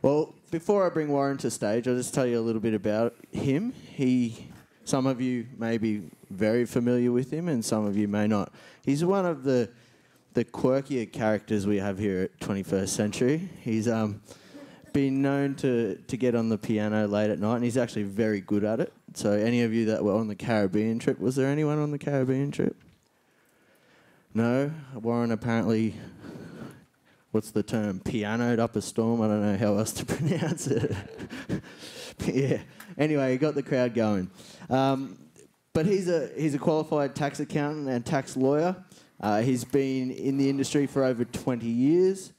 Well, before I bring Warren to stage, I'll just tell you a little bit about him. Some of you may be very familiar with him and some of you may not. He's one of the quirkier characters we have here at 21st Century. He's been known to get on the piano late at night, and he's actually very good at it. So any of you that were on the Caribbean trip, was there anyone on the Caribbean trip? No? Warren apparently, what's the term, pianoed up a storm? I don't know how else to pronounce it. Yeah. Anyway, he got the crowd going. But he's a qualified tax accountant and tax lawyer. He's been in the industry for over 20 years.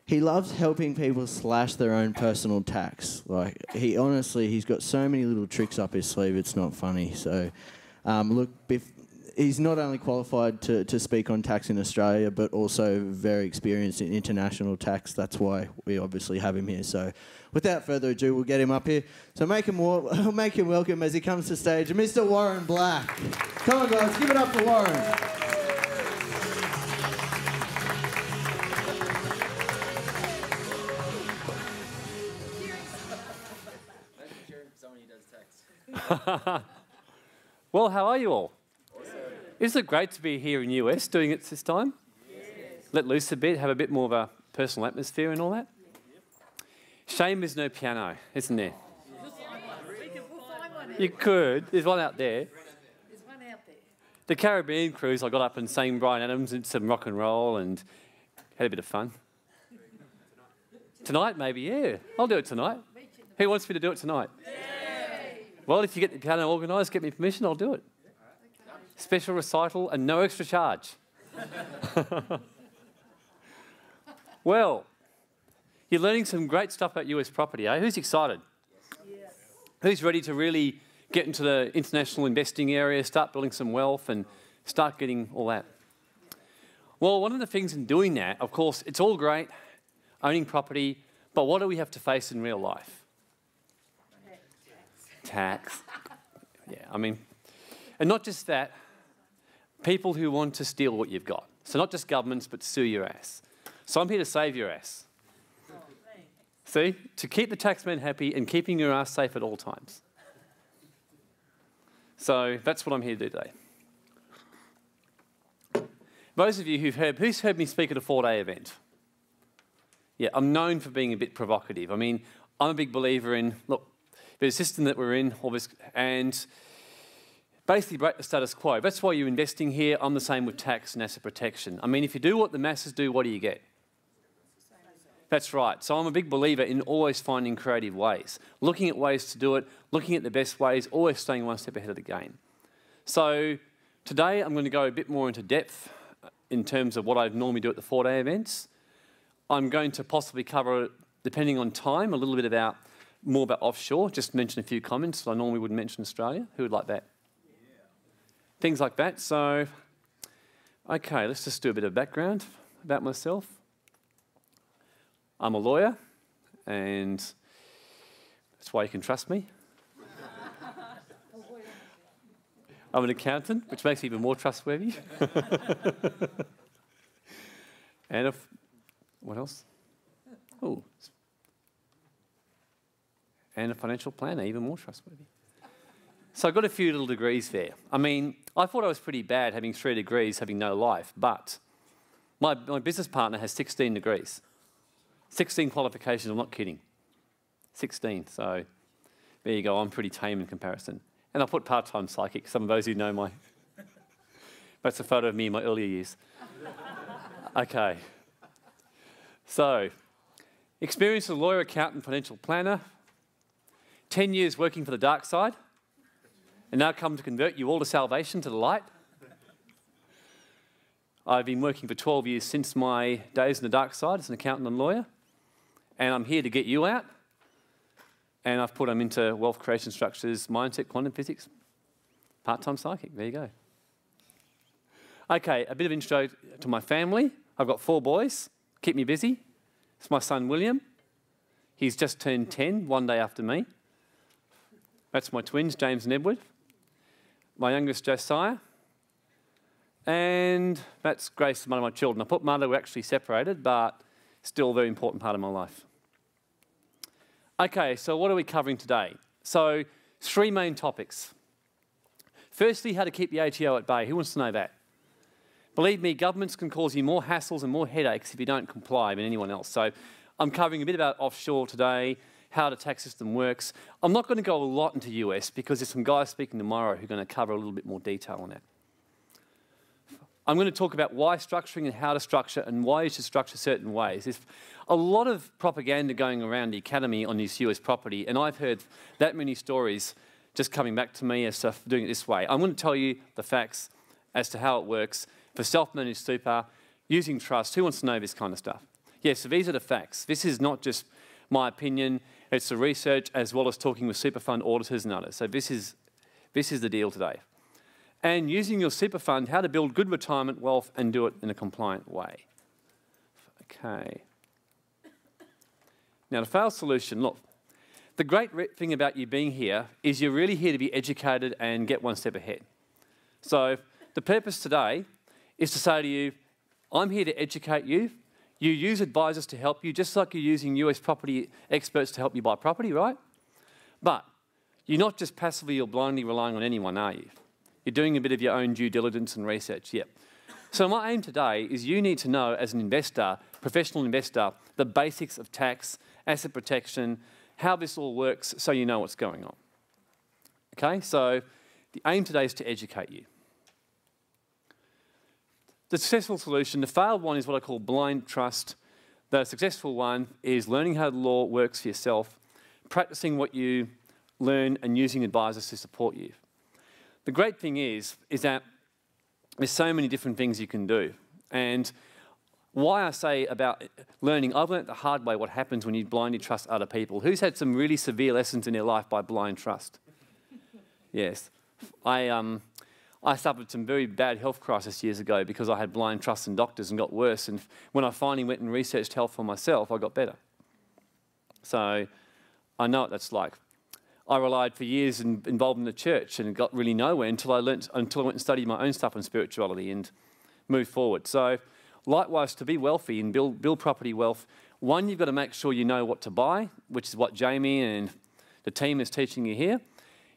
He loves helping people slash their own personal tax. Like, he's got so many little tricks up his sleeve, it's not funny. So, he's not only qualified to speak on tax in Australia, but also very experienced in international tax. That's why we obviously have him here. So, without further ado, we'll get him up here. So make him welcome as he comes to stage, Mr. Warren Black. Come on, guys, give it up for Warren. Well, how are you all? Awesome. Isn't it great to be here in US doing it this time? Yes. Let loose a bit, have a bit more of a personal atmosphere and all that? Shame there's no piano, isn't there? You could. There's one out there. There's one out there. The Caribbean cruise, I got up and sang Bryan Adams and some rock and roll and had a bit of fun. Tonight, maybe, yeah. I'll do it tonight. Who wants me to do it tonight? Well, if you get the piano organised, get me permission, I'll do it. Okay. Special recital and no extra charge. Well, you're learning some great stuff about US property, eh? Who's excited? Yes. Who's ready to really get into the international investing area, start building some wealth and start getting all that? Well, one of the things in doing that, of course, it's all great, owning property, but what do we have to face in real life? Tax. Yeah, I mean, and not just that, people who want to steal what you've got. So not just governments, but sue your ass. So I'm here to save your ass. See? To keep the taxman happy and keeping your ass safe at all times. So that's what I'm here to do today. Those of you who's heard me speak at a 4-day event? Yeah, I'm known for being a bit provocative. I mean, I'm a big believer in, look, the system that we're in, and basically break the status quo. That's why you're investing here. I'm the same with tax and asset protection. I mean, if you do what the masses do, what do you get? That's right. So I'm a big believer in always finding creative ways, looking at ways to do it, looking at the best ways, always staying one step ahead of the game. So today I'm going to go a bit more into depth in terms of what I normally do at the 4-day events. I'm going to possibly cover, depending on time, a little bit about more about offshore, just mention a few comments that I normally wouldn't mention Australia. Who would like that? Yeah. Things like that. So, okay, let's just do a bit of background about myself. I'm a lawyer, and that's why you can trust me. I'm an accountant, which makes me even more trustworthy. And what else? Oh. And a financial planner, even more trustworthy. So I got a few little degrees there. I mean, I thought I was pretty bad having 3 degrees, having no life, but my business partner has 16 degrees. 16 qualifications, I'm not kidding. 16, so there you go, I'm pretty tame in comparison. And I put part-time psychic, some of those who know my... That's a photo of me in my earlier years. Okay. So, experience as a lawyer, accountant, financial planner, 10 years working for the dark side, and now come to convert you all to salvation, to the light. I've been working for 12 years since my days in the dark side as an accountant and lawyer, and I'm here to get you out. And I've put them into wealth creation structures, mindset, quantum physics, part-time psychic. There you go. Okay, a bit of intro to my family. I've got 4 boys, keep me busy. It's my son, William. He's just turned 10, one day after me. That's my twins, James and Edward. My youngest, Josiah. And that's Grace, one of my children. I put Mother, we're actually separated, but still a very important part of my life. Okay, so what are we covering today? So 3 main topics. Firstly, how to keep the ATO at bay. Who wants to know that? Believe me, governments can cause you more hassles and more headaches if you don't comply than anyone else. So I'm covering a bit about offshore today, how the tax system works. I'm not going to go a lot into US because there's some guys speaking tomorrow who are going to cover a little bit more detail on that. I'm going to talk about why structuring and how to structure and why you should structure certain ways. There's a lot of propaganda going around the academy on this US property, and I've heard that many stories just coming back to me as to doing it this way. I'm going to tell you the facts as to how it works for self-managed super, using trust. Who wants to know this kind of stuff? Yes, so these are the facts. This is not just my opinion, it's the research as well as talking with super fund auditors and others. So this is the deal today. And using your super fund, how to build good retirement wealth and do it in a compliant way. Okay. Now the fail solution, look, the great thing about you being here is you're really here to be educated and get one step ahead. So the purpose today is to say to you, I'm here to educate you. You use advisors to help you, just like you're using US property experts to help you buy property, right? But you're not just passively or blindly relying on anyone, are you? You're doing a bit of your own due diligence and research, yep. So my aim today is you need to know as an investor, professional investor, the basics of tax, asset protection, how this all works so you know what's going on. Okay, so the aim today is to educate you. The successful solution, the failed one is what I call blind trust. The successful one is learning how the law works for yourself, practicing what you learn and using advisors to support you. The great thing is that there's so many different things you can do. And why I say about learning, I've learnt the hard way what happens when you blindly trust other people. Who's had some really severe lessons in their life by blind trust? Yes. I suffered some very bad health crisis years ago because I had blind trust in doctors and got worse. And when I finally went and researched health for myself, I got better. So I know what that's like. I relied for years involved in the church and got really nowhere until I went and studied my own stuff on spirituality and moved forward. So likewise, to be wealthy and build property wealth, one, you've got to make sure you know what to buy, which is what Jamie and the team is teaching you here.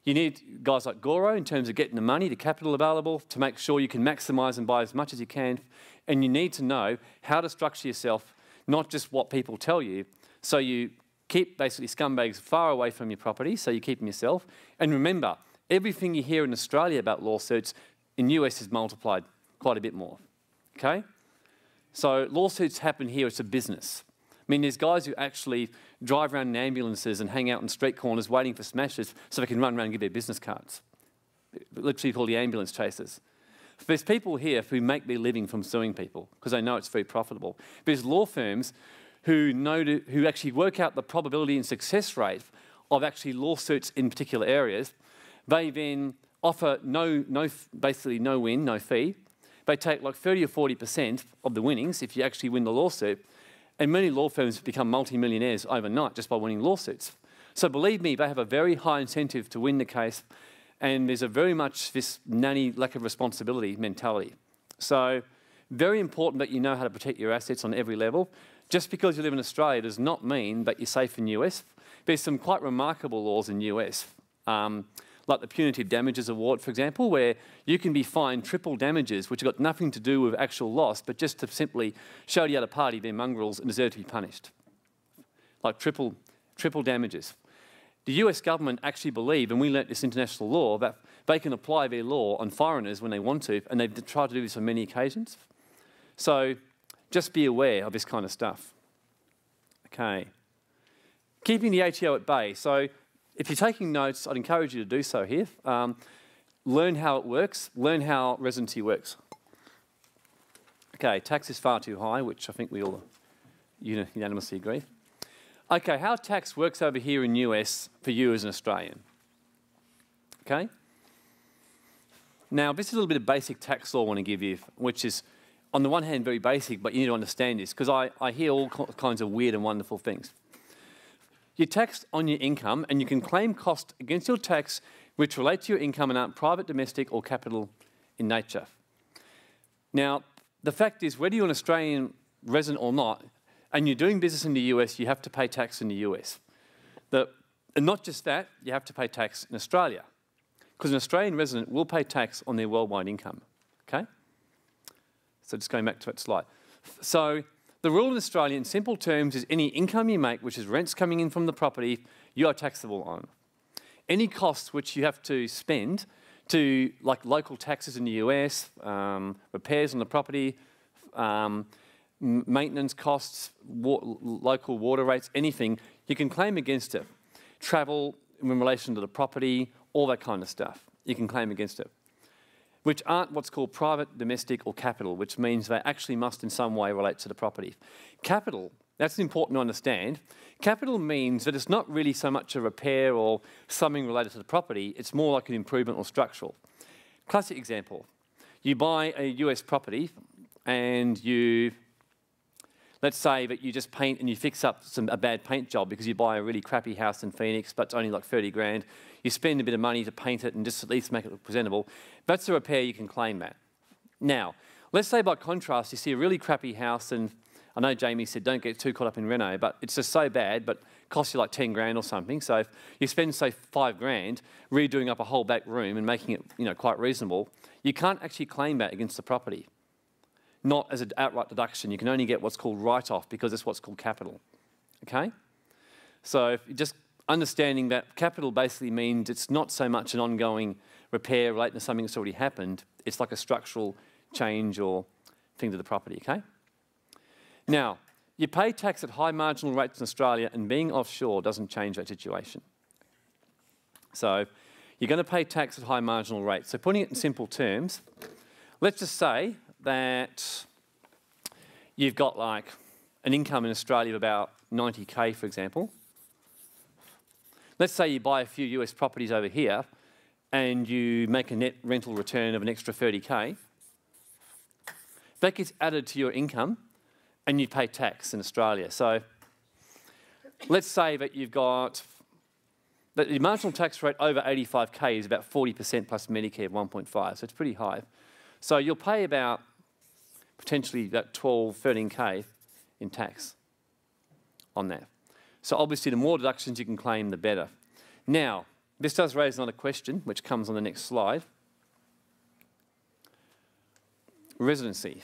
You need guys like Goro in terms of getting the money, the capital available to make sure you can maximise and buy as much as you can. And you need to know how to structure yourself, not just what people tell you. So you keep basically scumbags far away from your property, so you keep them yourself. And remember, everything you hear in Australia about lawsuits, in US is multiplied quite a bit more. Okay? So lawsuits happen here, it's a business. I mean, there's guys who actually drive around in ambulances and hang out on street corners waiting for smashes so they can run around and give their business cards. Literally called the ambulance chasers. There's people here who make their living from suing people because they know it's very profitable. There's law firms who actually work out the probability and success rate of actually lawsuits in particular areas. They then offer basically no win, no fee. They take like 30 or 40% of the winnings if you actually win the lawsuit. And many law firms become multi-millionaires overnight just by winning lawsuits. So believe me, they have a very high incentive to win the case, and there's a very much this nanny lack of responsibility mentality. So very important that you know how to protect your assets on every level. Just because you live in Australia does not mean that you're safe in US. There's some quite remarkable laws in US, like the punitive damages award, for example, where you can be fined triple damages, which have got nothing to do with actual loss, but just to simply show the other party they're mongrels and deserve to be punished. Like triple damages. The US government actually believe, and we learnt this international law, that they can apply their law on foreigners when they want to, and they've tried to do this on many occasions. So just be aware of this kind of stuff. Okay. Keeping the ATO at bay. So if you're taking notes, I'd encourage you to do so here. Learn how it works. Learn how residency works. Okay, tax is far too high, which I think we all unanimously agree. Okay, how tax works over here in US for you as an Australian. Okay? Now, this is a little bit of basic tax law I want to give you, which is, on the one hand, very basic, but you need to understand this, because I hear all kinds of weird and wonderful things. You're taxed on your income, and you can claim costs against your tax which relate to your income and aren't private, domestic, or capital in nature. Now, the fact is, whether you're an Australian resident or not, and you're doing business in the US, you have to pay tax in the US. And not just that, you have to pay tax in Australia, because an Australian resident will pay tax on their worldwide income, okay? So just going back to that slide. So the rule in Australia, in simple terms, is any income you make, which is rents coming in from the property, you are taxable on. Any costs which you have to spend to, like local taxes in the US, repairs on the property, maintenance costs, local water rates, anything, you can claim against it. Travel in relation to the property, all that kind of stuff, you can claim against it, which aren't what's called private, domestic or capital, which means they actually must in some way relate to the property. Capital, that's important to understand. Capital means that it's not really so much a repair or something related to the property, it's more like an improvement or structural. Classic example, you buy a US property and let's say that you just paint and you fix up a bad paint job because you buy a really crappy house in Phoenix, but it's only like 30 grand. You spend a bit of money to paint it and just at least make it look presentable. That's a repair, you can claim that. Now, let's say by contrast, you see a really crappy house, and I know Jamie said don't get too caught up in reno, but it's just so bad, but costs you like 10 grand or something. So if you spend, say, 5 grand redoing up a whole back room and making it, quite reasonable, you can't actually claim that against the property. Not as an outright deduction. You can only get what's called write-off because it's what's called capital, okay? So just understanding that capital basically means it's not so much an ongoing repair relating to something that's already happened, it's like a structural change or thing to the property, okay? Now, you pay tax at high marginal rates in Australia, and being offshore doesn't change that situation. So you're going to pay tax at high marginal rates. So putting it in simple terms, let's just say that you've got like an income in Australia of about 90K, for example. Let's say you buy a few US properties over here and you make a net rental return of an extra 30K. That gets added to your income and you pay tax in Australia. So let's say that you've got, that the marginal tax rate over 85K is about 40% plus Medicare of 1.5, so it's pretty high. So you'll pay about potentially about 12, 13K in tax on that. So obviously the more deductions you can claim, the better. Now, this does raise another question, which comes on the next slide. Residency.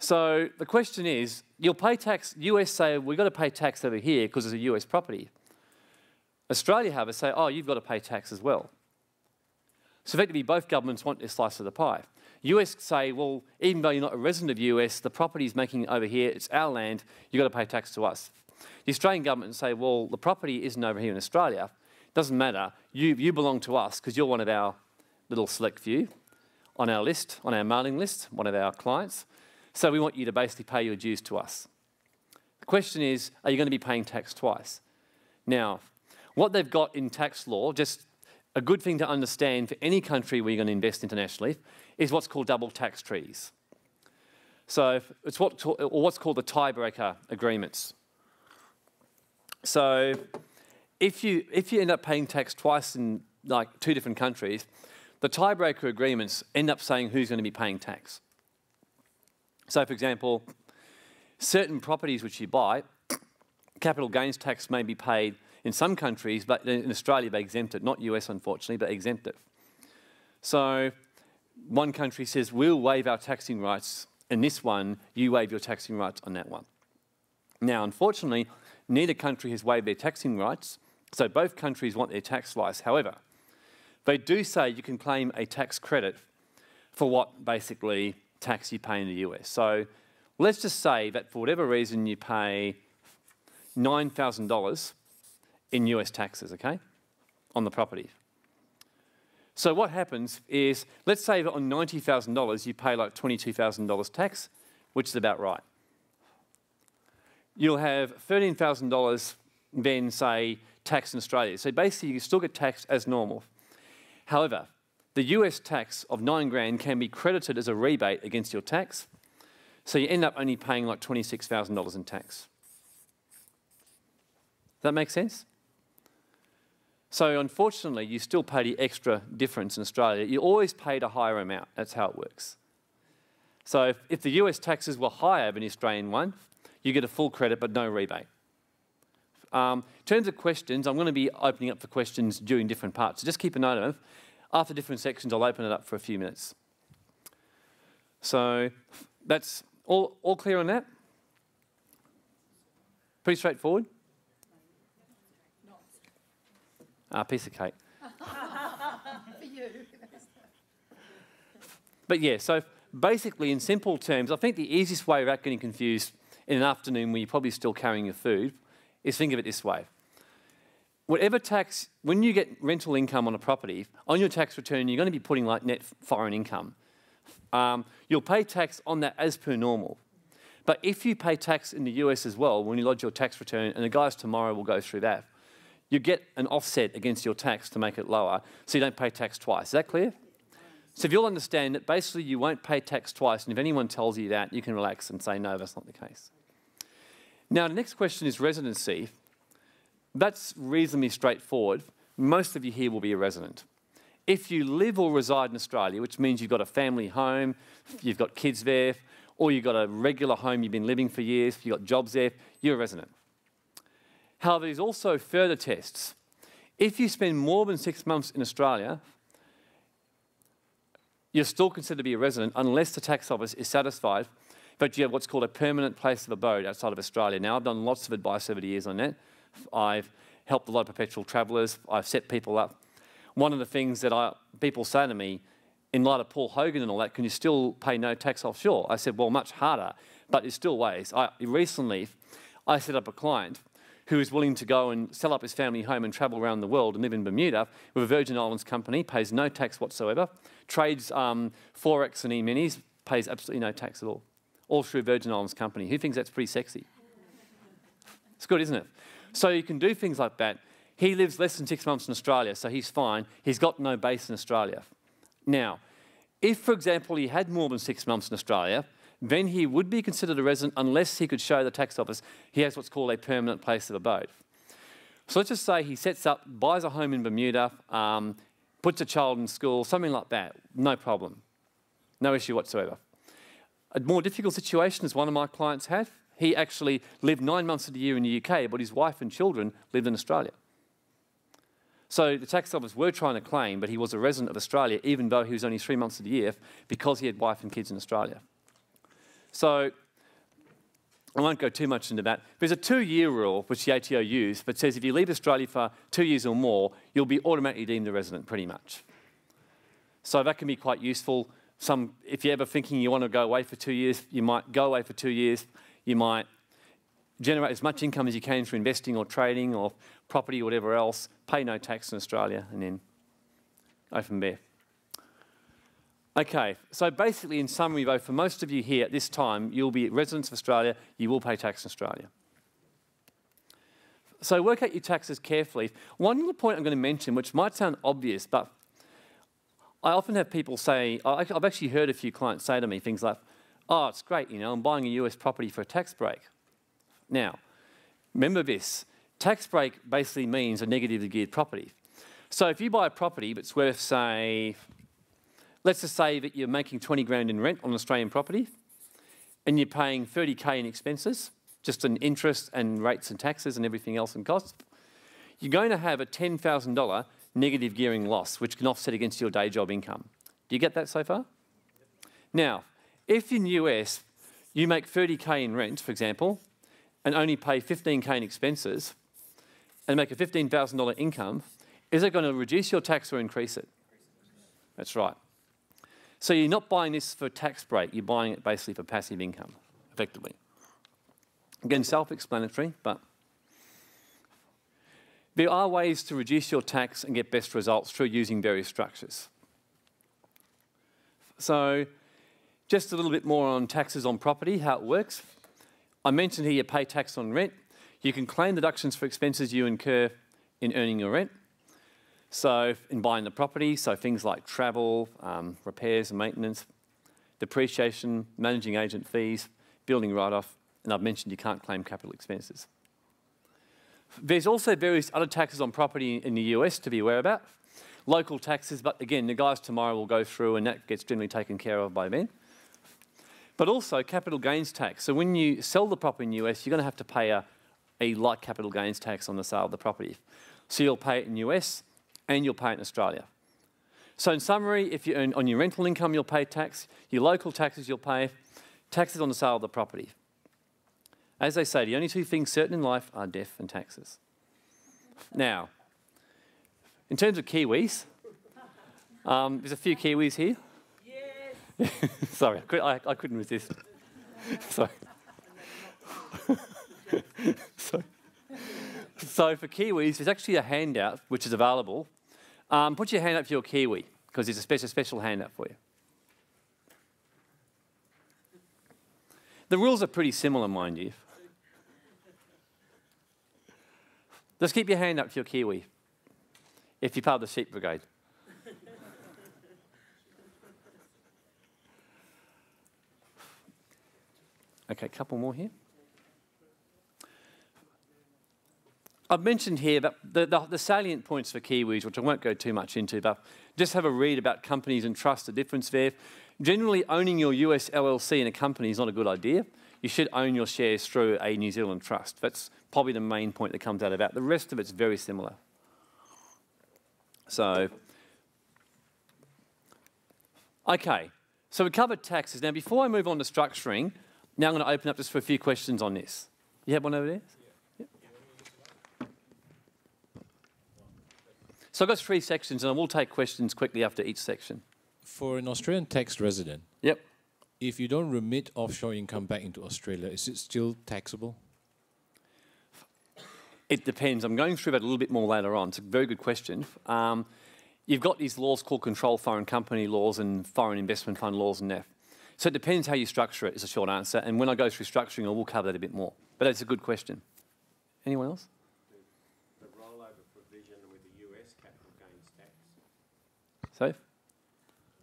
So the question is, you'll pay tax, US say, we've got to pay tax over here because it's a US property. Australia, however, say, oh, you've got to pay tax as well. So effectively, both governments want their slice of the pie. US say, well, even though you're not a resident of US, the property's making it over here, it's our land, you've got to pay tax to us. The Australian government say, well, the property isn't over here in Australia, doesn't matter, you belong to us because you're one of our little select few on our list, on our mailing list, one of our clients, so we want you to basically pay your dues to us. The question is, are you going to be paying tax twice? Now, what they've got in tax law, just a good thing to understand for any country where you're going to invest internationally, is what's called double tax treaties. So it's what's called the tiebreaker agreements. So if you end up paying tax twice in like 2 different countries, the tiebreaker agreements end up saying who's going to be paying tax. So for example, certain properties which you buy, capital gains tax may be paid in some countries, but in Australia they exempt it, not US unfortunately, but exempt it. So one country says, we'll waive our taxing rights, and this one, you waive your taxing rights on that one. Now, unfortunately, neither country has waived their taxing rights, so both countries want their tax slice. However, they do say you can claim a tax credit for what basically tax you pay in the US. So let's just say that for whatever reason you pay $9,000 in US taxes, okay, on the property. So what happens is, let's say that on $90,000 you pay like $22,000 tax, which is about right. You'll have $13,000 then, say, tax in Australia. So basically you still get taxed as normal. However, the US tax of 9 grand can be credited as a rebate against your tax, so you end up only paying like $26,000 in tax. Does that make sense? So unfortunately, you still pay the extra difference in Australia. You always paid a higher amount. That's how it works. So if the US taxes were higher than the Australian one, you get a full credit but no rebate. In terms of questions, I'm going to be opening up for questions during different parts. So just keep a note of it. After different sections, I'll open it up for a few minutes. So that's all clear on that? Pretty straightforward? Piece of cake. For you. But yeah, so basically in simple terms, I think the easiest way without getting confused in an afternoon when you're probably still carrying your food is think of it this way. Whatever tax, when you get rental income on a property, on your tax return, you're going to be putting like net foreign income. You'll pay tax on that as per normal. But if you pay tax in the US as well, when you lodge your tax return, and the guys tomorrow will go through that, you get an offset against your tax to make it lower, so you don't pay tax twice. Is that clear? So if you'll understand that basically you won't pay tax twice, and if anyone tells you that, you can relax and say, no, that's not the case. Now, the next question is residency. That's reasonably straightforward. Most of you here will be a resident. If you live or reside in Australia, which means you've got a family home, you've got kids there, or you've got a regular home you've been living for years, you've got jobs there, you're a resident. However, there's also further tests. If you spend more than 6 months in Australia, you're still considered to be a resident unless the tax office is satisfied that you have what's called a permanent place of abode outside of Australia. Now, I've done lots of advice over the years on that. I've helped a lot of perpetual travellers. I've set people up. One of the things that people say to me, in light of Paul Hogan and all that, can you still pay no tax offshore? I said, well, much harder, but there's still ways. Recently, I set up a client who is willing to go and sell up his family home and travel around the world and live in Bermuda with a Virgin Islands company, pays no tax whatsoever, trades Forex and E-minis, pays absolutely no tax at all through Virgin Islands company. Who thinks that's pretty sexy? It's good, isn't it? So you can do things like that. He lives less than 6 months in Australia, so he's fine. He's got no base in Australia. Now, if, for example, he had more than 6 months in Australia, then he would be considered a resident unless he could show the tax office he has what's called a permanent place of abode. So let's just say he sets up, buys a home in Bermuda, puts a child in school, something like that. No problem. No issue whatsoever. A more difficult situation, as one of my clients had, he actually lived 9 months of the year in the UK, but his wife and children lived in Australia. So the tax office were trying to claim, but he was a resident of Australia, even though he was only 3 months of the year, because he had wife and kids in Australia. So I won't go too much into that. There's a 2-year rule, which the ATO used, that says if you leave Australia for 2 years or more, you'll be automatically deemed a resident, pretty much. So that can be quite useful. If you're ever thinking you want to go away for 2 years, you might go away for 2 years. You might generate as much income as you can through investing or trading or property or whatever else, pay no tax in Australia, and then go from there. Okay, so basically in summary though, for most of you here at this time, you'll be residents of Australia, you will pay tax in Australia. So work out your taxes carefully. One little point I'm going to mention, which might sound obvious, but I often have people say, I've actually heard a few clients say to me things like, oh, it's great, you know, I'm buying a US property for a tax break. Now, remember this, tax break basically means a negatively geared property. So if you buy a property that's worth, say, let's just say that you're making 20 grand in rent on an Australian property and you're paying 30K in expenses, just in interest and rates and taxes and everything else and costs, you're going to have a $10,000 negative gearing loss, which can offset against your day job income. Do you get that so far? Now, if in the US you make 30K in rent, for example, and only pay 15K in expenses and make a $15,000 income, is it going to reduce your tax or increase it? That's right. So you're not buying this for tax break, you're buying it basically for passive income, effectively. Again, self-explanatory, but there are ways to reduce your tax and get best results through using various structures. So just a little bit more on taxes on property, how it works. I mentioned here you pay tax on rent. You can claim deductions for expenses you incur in earning your rent. So in buying the property, so things like travel, repairs and maintenance, depreciation, managing agent fees, building write-off, and I've mentioned you can't claim capital expenses. There's also various other taxes on property in the US to be aware about. Local taxes, but again, the guys tomorrow will go through and that gets generally taken care of by them. But also capital gains tax. So when you sell the property in the US, you're going to have to pay a light capital gains tax on the sale of the property. So you'll pay it in US and you'll pay it in Australia. So in summary, if you earn on your rental income, you'll pay tax. Your local taxes, you'll pay taxes on the sale of the property. As they say, the only two things certain in life are death and taxes. Now, in terms of Kiwis, there's a few Kiwis here. Yes. Sorry, I couldn't resist. Sorry. So for Kiwis, there's actually a handout which is available. Put your hand up for your Kiwi, because there's a special handout for you. The rules are pretty similar, mind you. Just keep your hand up for your Kiwi, if you're part of the sheep brigade. Okay, a couple more here. I've mentioned here that the salient points for Kiwis, which I won't go too much into, but just have a read about companies and trusts, the difference there. Generally, owning your US LLC in a company is not a good idea. You should own your shares through a New Zealand trust. That's probably the main point that comes out of that. The rest of it's very similar. So, okay. So we covered taxes. Now, before I move on to structuring, now I'm going to open up just for a few questions on this. You have one over there? So I've got 3 sections, and I will take questions quickly after each section. For an Australian tax resident, Yep. if you don't remit offshore income back into Australia, is it still taxable? It depends. I'm going through that a little bit more later on. It's a very good question. You've got these laws called controlled foreign company laws and foreign investment fund laws and that. So it depends how you structure it, is a short answer. And when I go through structuring, I will cover that a bit more. But that's a good question. Anyone else? So?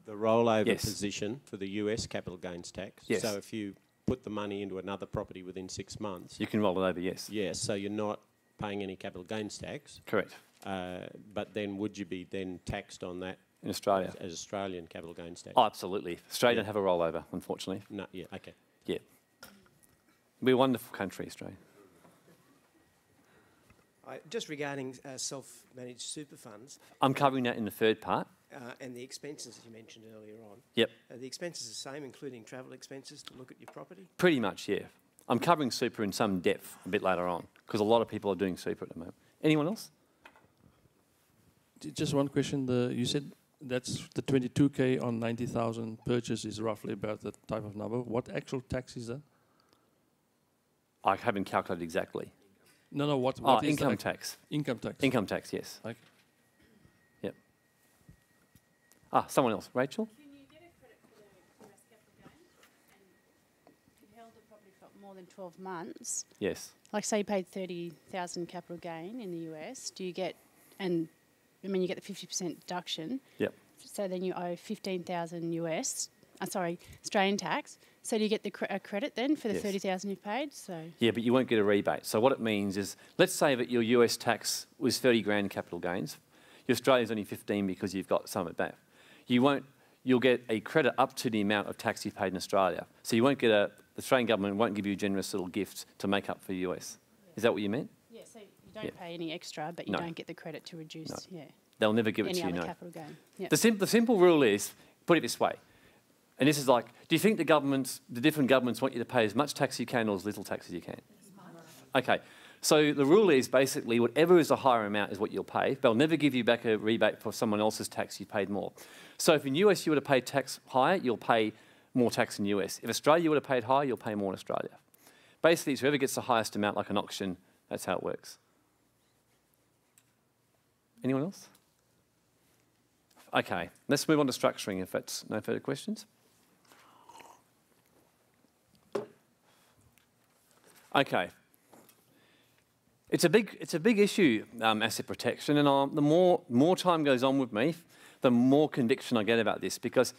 The rollover Yes. position for the US capital gains tax. Yes. So if you put the money into another property within 6 months, You can roll it over, yes. yes, so you're not paying any capital gains tax. Correct. But then would you be then taxed on that In Australia. as Australian capital gains tax? Oh, absolutely. Australia Yeah. don't have a rollover, unfortunately. No, yeah, okay. Yeah. We're a wonderful country, Australia. Just regarding self-managed super funds I'm covering that in the third part. and the expenses you mentioned earlier on, Yep. are the expenses the same, including travel expenses to look at your property? Pretty much, yeah. I'm covering super in some depth a bit later on, because a lot of people are doing super at the moment. Anyone else? Just one question. You said that's the 22K on 90,000 purchase is roughly about that type of number. What actual tax is that? I haven't calculated exactly. No, what Oh, is the income tax. Income tax. Income tax, yes. Okay. Yep. Ah, someone else. Rachel? Can you get a credit for the US capital gain? And if you held the property for more than 12 months, Yes. like say you paid 30,000 capital gain in the US, do you get, and I mean you get the 50% deduction, Yep. so then you owe 15,000 Australian tax. So do you get the a credit then for the Yes. 30,000 you paid? So Yeah, but you won't get a rebate. So what it means is, let's say that your US tax was 30 grand capital gains. Your Australia's only 15 because you've got some of it back. You'll get a credit up to the amount of tax you've paid in Australia. So you won't get the Australian government won't give you a generous little gift to make up for the US. Is that what you meant? yeah, so you don't Yeah. pay any extra, but you No. don't get the credit to reduce They'll never give it any to you, other no. capital gain. Yeah. The simple rule is, put it this way, and this is like, do you think the different governments want you to pay as much tax as you can or as little tax as you can? Okay, so the rule is basically whatever is a higher amount is what you'll pay. They'll never give you back a rebate for someone else's tax you paid more. So if in US you were to pay tax higher, you'll pay more tax in US. If Australia would have paid higher, you'll pay more in Australia. Basically, it's whoever gets the highest amount, like an auction, that's how it works. Anyone else? Okay, let's move on to structuring if that's no further questions. Okay. It's a big issue, asset protection, and the more time goes on with me, the more conviction I get about this, because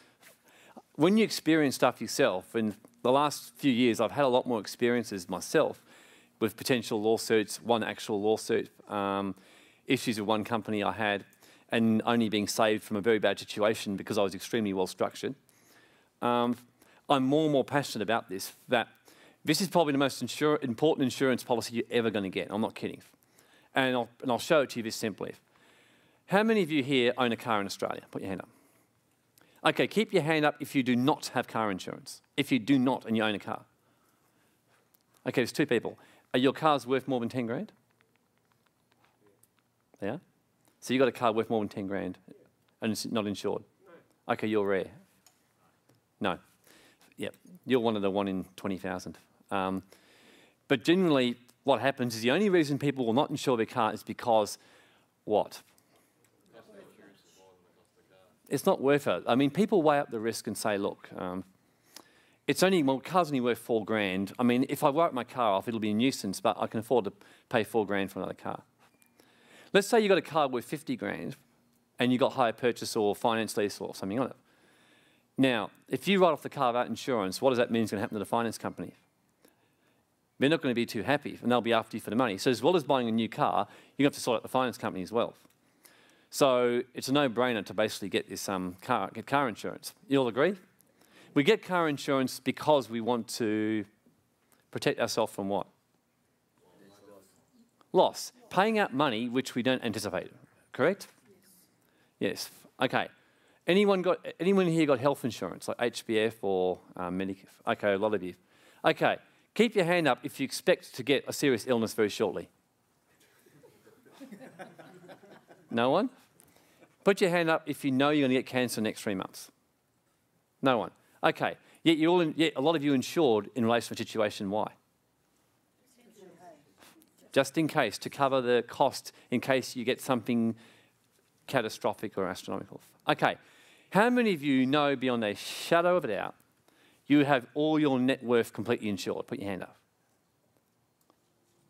when you experience stuff yourself, in the last few years I've had a lot more experiences myself with potential lawsuits, one actual lawsuit, issues with one company I had, and only being saved from a very bad situation because I was extremely well structured. I'm more and more passionate about this, that this is probably the most important insurance policy you're ever going to get. I'm not kidding. And I'll show it to you this simply. How many of you here own a car in Australia? Put your hand up. Okay, keep your hand up if you do not have car insurance. If you do not and you own a car. Okay, there's 2 people. Are your cars worth more than 10 grand? Yeah? So you got a car worth more than 10 grand and it's not insured? Okay, you're rare. No. Yep, you're one of the 1 in 20,000. But generally, what happens is the only reason people will not insure their car is because what? It's not worth it. I mean, people weigh up the risk and say, look, car's only worth 4 grand. I mean, if I write my car off, it'll be a nuisance, but I can afford to pay 4 grand for another car. Let's say you got a car worth 50 grand and you got hire purchase or finance lease or something on it. Now, if you write off the car without insurance, what does that mean is going to happen to the finance company? They're not going to be too happy and they'll be after you for the money. So as well as buying a new car, you have to sort out the finance company as well. So it's a no-brainer to basically get this car insurance. You all agree? We get car insurance because we want to protect ourselves from what? Loss. Paying out money which we don't anticipate. Correct? Yes. Okay. Anyone here got health insurance, like HBF or Medicare? Okay, a lot of you. Okay. Keep your hand up if you expect to get a serious illness very shortly. No one? Put your hand up if you know you're going to get cancer in the next 3 months. No one. Okay. Yet a lot of you insured in relation to a situation. Why? Just in case, to cover the cost in case you get something catastrophic or astronomical. Okay. How many of you know beyond a shadow of a doubt you have all your net worth completely insured? Put your hand up.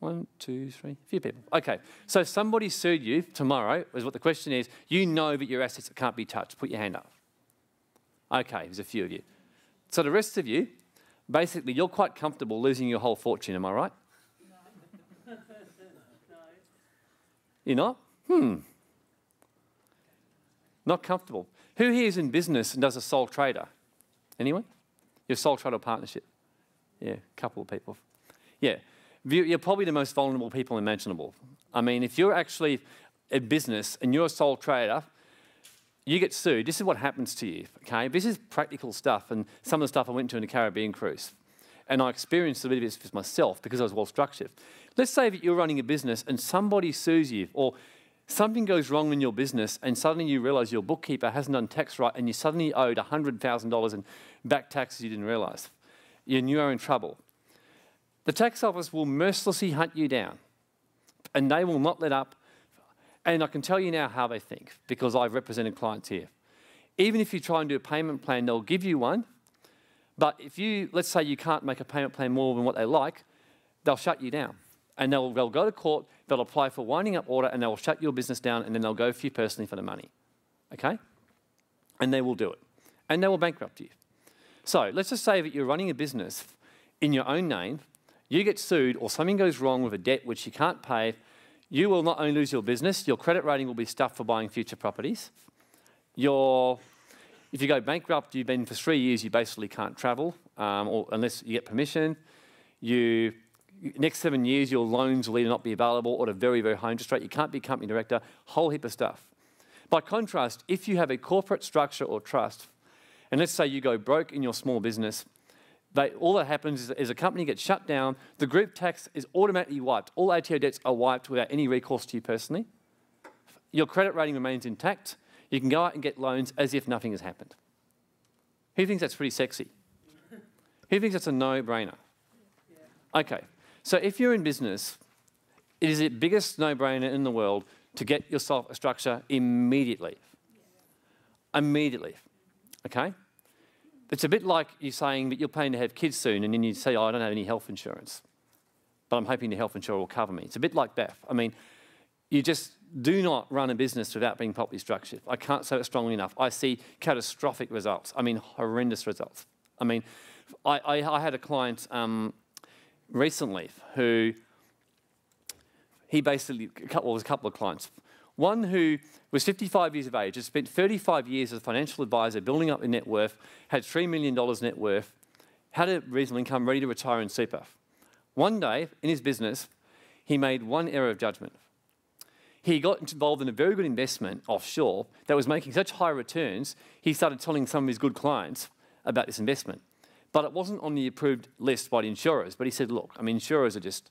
1, 2, 3, a few people. Okay, so somebody sued you tomorrow, is what the question is. You know that your assets can't be touched. Put your hand up. Okay, there's a few of you. So the rest of you, basically, you're quite comfortable losing your whole fortune, am I right? No. No. You're not? Not comfortable. Who here is in business and does a sole trader? Anyone? Your sole trader partnership? Yeah, a couple of people. Yeah. You're probably the most vulnerable people imaginable. I mean, if you're actually a business and you're a sole trader, you get sued. This is what happens to you, okay? This is practical stuff and some of the stuff I went to in a Caribbean cruise. And I experienced a bit of this myself because I was well structured. Let's say that you're running a business and somebody sues you or something goes wrong in your business and suddenly you realise your bookkeeper hasn't done tax right and you suddenly owed $100,000 in back taxes you didn't realise. You are in trouble. The tax office will mercilessly hunt you down and they will not let up. And I can tell you now how they think because I've represented clients here. Even if you try and do a payment plan, they'll give you one. But if you, let's say you can't make a payment plan more than what they like, they'll shut you down. And they'll go to court, they'll apply for winding up order and they'll shut your business down and then they'll go for you personally for the money. Okay? And they will do it. And they will bankrupt you. So let's just say that you're running a business in your own name, you get sued or something goes wrong with a debt which you can't pay, you will not only lose your business, your credit rating will be stuffed for buying future properties. If you go bankrupt, you've been for 3 years, you basically can't travel or unless you get permission. Next 7 years, your loans will either not be available or at a very, very high interest rate. You can't be company director, whole heap of stuff. By contrast, if you have a corporate structure or trust, and let's say you go broke in your small business, all that happens is a company gets shut down, the group tax is automatically wiped. All ATO debts are wiped without any recourse to you personally. Your credit rating remains intact. You can go out and get loans as if nothing has happened. Who thinks that's pretty sexy? Who thinks that's a no-brainer? Okay, so if you're in business, it is the biggest no-brainer in the world to get yourself a structure immediately. Immediately, okay? It's a bit like you saying that you're planning to have kids soon and then you say, oh, I don't have any health insurance, but I'm hoping the health insurer will cover me. It's a bit like that. I mean, you just do not run a business without being properly structured. I can't say it strongly enough. I see catastrophic results. I mean, horrendous results. I mean, I had a client recently who he basically, was a couple of clients. One who was 55 years of age, had spent 35 years as a financial advisor building up their net worth, had $3 million net worth, had a reasonable income, ready to retire in super. One day, in his business, he made one error of judgment. He got involved in a very good investment offshore that was making such high returns, he started telling some of his good clients about this investment. But it wasn't on the approved list by the insurers. But he said, look, I mean, insurers are just,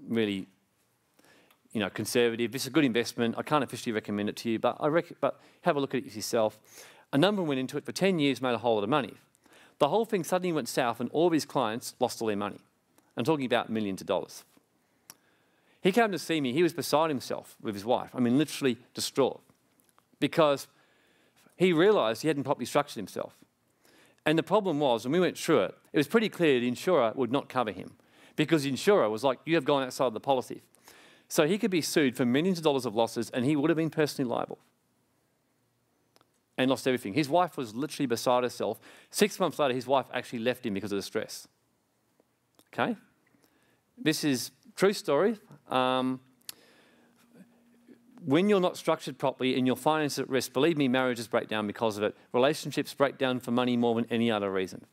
really, conservative. This is a good investment. I can't officially recommend it to you, but but have a look at it yourself. A number went into it for 10 years, made a whole lot of money. The whole thing suddenly went south and all of his clients lost all their money. I'm talking about millions of dollars. He came to see me. He was beside himself with his wife. I mean, literally distraught, because he realised he hadn't properly structured himself. And the problem was, when we went through it, it was pretty clear the insurer would not cover him, because the insurer was like, you have gone outside of the policy. So he could be sued for millions of dollars of losses, and he would have been personally liable and lost everything. His wife was literally beside herself. 6 months later, his wife actually left him because of the stress. Okay? This is true story. When you're not structured properly and your finances at risk, believe me, marriages break down because of it. Relationships break down for money more than any other reason.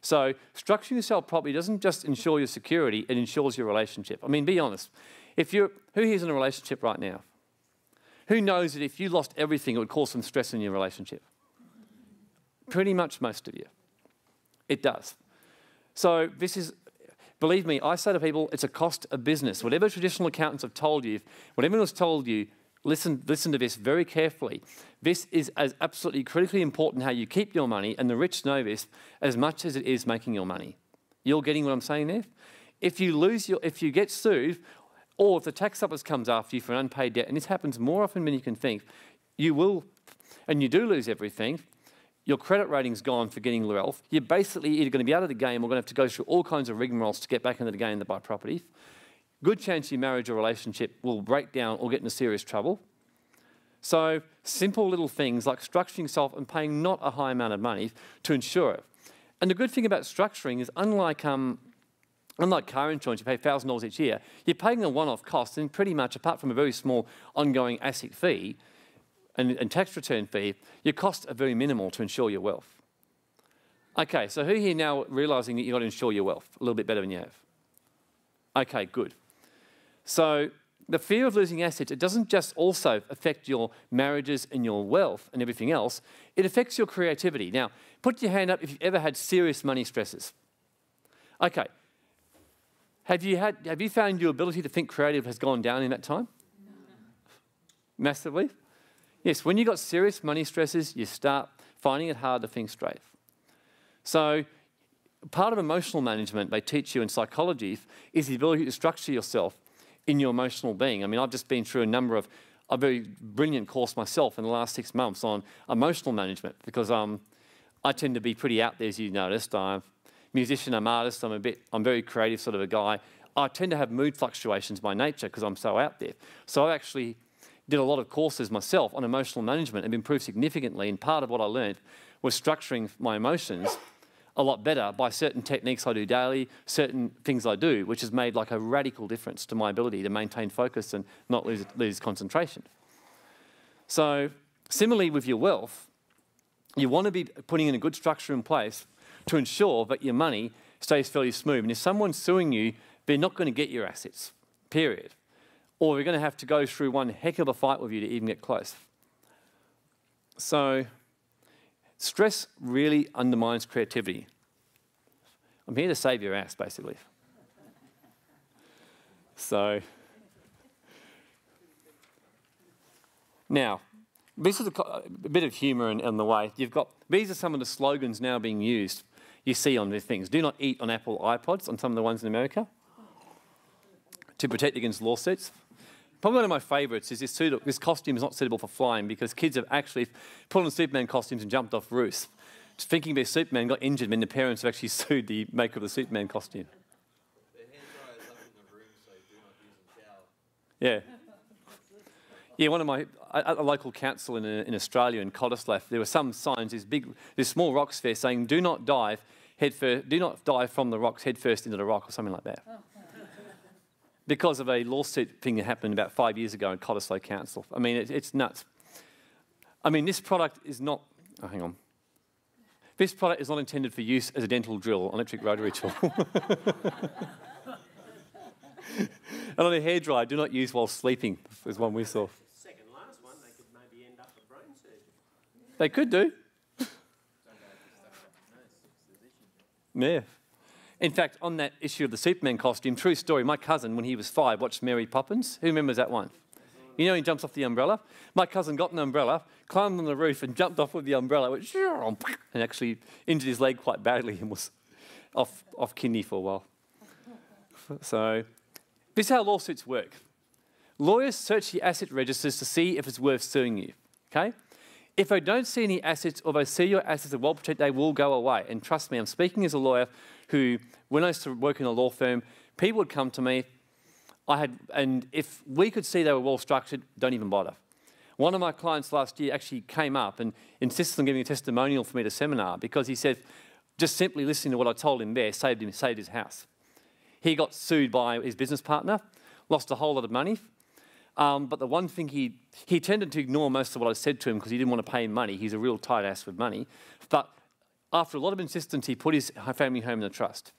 So structuring yourself properly doesn't just ensure your security, it ensures your relationship. I mean, be honest. Who here's in a relationship right now? Who knows that if you lost everything, it would cause some stress in your relationship? Pretty much most of you. It does. So this is, believe me, I say to people, it's a cost of business. Whatever traditional accountants have told you, whatever has told you, listen to this very carefully. This is as absolutely critically important how you keep your money, and the rich know this as much as it is making your money. You're getting what I'm saying there? If you get sued, or if the tax office comes after you for an unpaid debt, and this happens more often than you can think, you will, and you do lose everything. Your credit rating's gone for getting wealth. You're basically either going to be out of the game or going to have to go through all kinds of rigmaroles to get back into the game to buy property. Good chance your marriage or relationship will break down or get into serious trouble. So simple little things like structuring yourself and paying not a high amount of money to insure it. And the good thing about structuring is unlike car insurance, you pay $1,000 each year, you're paying a one-off cost, and pretty much apart from a very small ongoing ASIC fee, and tax return fee, your costs are very minimal to insure your wealth. Okay, so who here now realising that you've got to insure your wealth a little bit better than you have? Okay, good. So the fear of losing assets, it doesn't just also affect your marriages and your wealth and everything else, it affects your creativity. Now, put your hand up if you've ever had serious money stresses. Okay. Have you found your ability to think creative has gone down in that time? No. Massively? Yes, when you've got serious money stresses, you start finding it hard to think straight. So part of emotional management they teach you in psychology is the ability to structure yourself in your emotional being. I mean, I've just been through a very brilliant course myself in the last 6 months on emotional management, because I tend to be pretty out there, as you noticed. I'm a musician, I'm an artist, I'm very creative sort of a guy. I tend to have mood fluctuations by nature because I'm so out there. So I actually did a lot of courses myself on emotional management and improved significantly, and part of what I learned was structuring my emotions a lot better by certain techniques I do daily, certain things I do, which has made like a radical difference to my ability to maintain focus and not lose concentration. So similarly with your wealth, you want to be putting in a good structure in place to ensure that your money stays fairly smooth. And if someone's suing you, they're not going to get your assets, period. Or we're going to have to go through one heck of a fight with you to even get close. So stress really undermines creativity. I'm here to save your ass, basically. So now, this is a bit of humour in the way. These are some of the slogans now being used. You see on these things. Do not eat on Apple iPods, on some of the ones in America, to protect against lawsuits. Probably one of my favourites is this costume is not suitable for flying, because kids have actually put on Superman costumes and jumped off roofs, just thinking they're Superman, got injured when the parents have actually sued the maker of the Superman costume. Their hand dryer's up in the room, so do not use them shower. Yeah. Yeah, one of my, at a local council in Australia, in Cottesloe, there were some signs, this small rocks fair saying, do not dive from the rocks head first into the rock, or something like that. Because of a lawsuit thing that happened about 5 years ago in Cottesloe Council. I mean, it's nuts. I mean, this product is not... Oh, hang on. This product is not intended for use as a dental drill, electric rotary tool. And on a hairdryer, do not use while sleeping, is one we saw. Second last one, they could maybe end up a brain surgeon. They could do. Yeah. In fact, on that issue of the Superman costume, true story, my cousin, when he was 5, watched Mary Poppins. Who remembers that one? You know he jumps off the umbrella? My cousin got an umbrella, climbed on the roof and jumped off with the umbrella, went and actually injured his leg quite badly and was off kidney for a while. So this is how lawsuits work. Lawyers search the asset registers to see if it's worth suing you, okay? If they don't see any assets or they see your assets are well protected, they will go away. And trust me, I'm speaking as a lawyer who, when I used to work in a law firm, people would come to me, and if we could see they were well structured, don't even bother. One of my clients last year actually came up and insisted on giving a testimonial for me at a seminar because he said, just simply listening to what I told him there saved his house. He got sued by his business partner, lost a whole lot of money. But the one thing he tended to ignore most of what I said to him because he didn't want to pay him money. He's a real tight ass with money. But after a lot of insistence, he put his family home in a trust.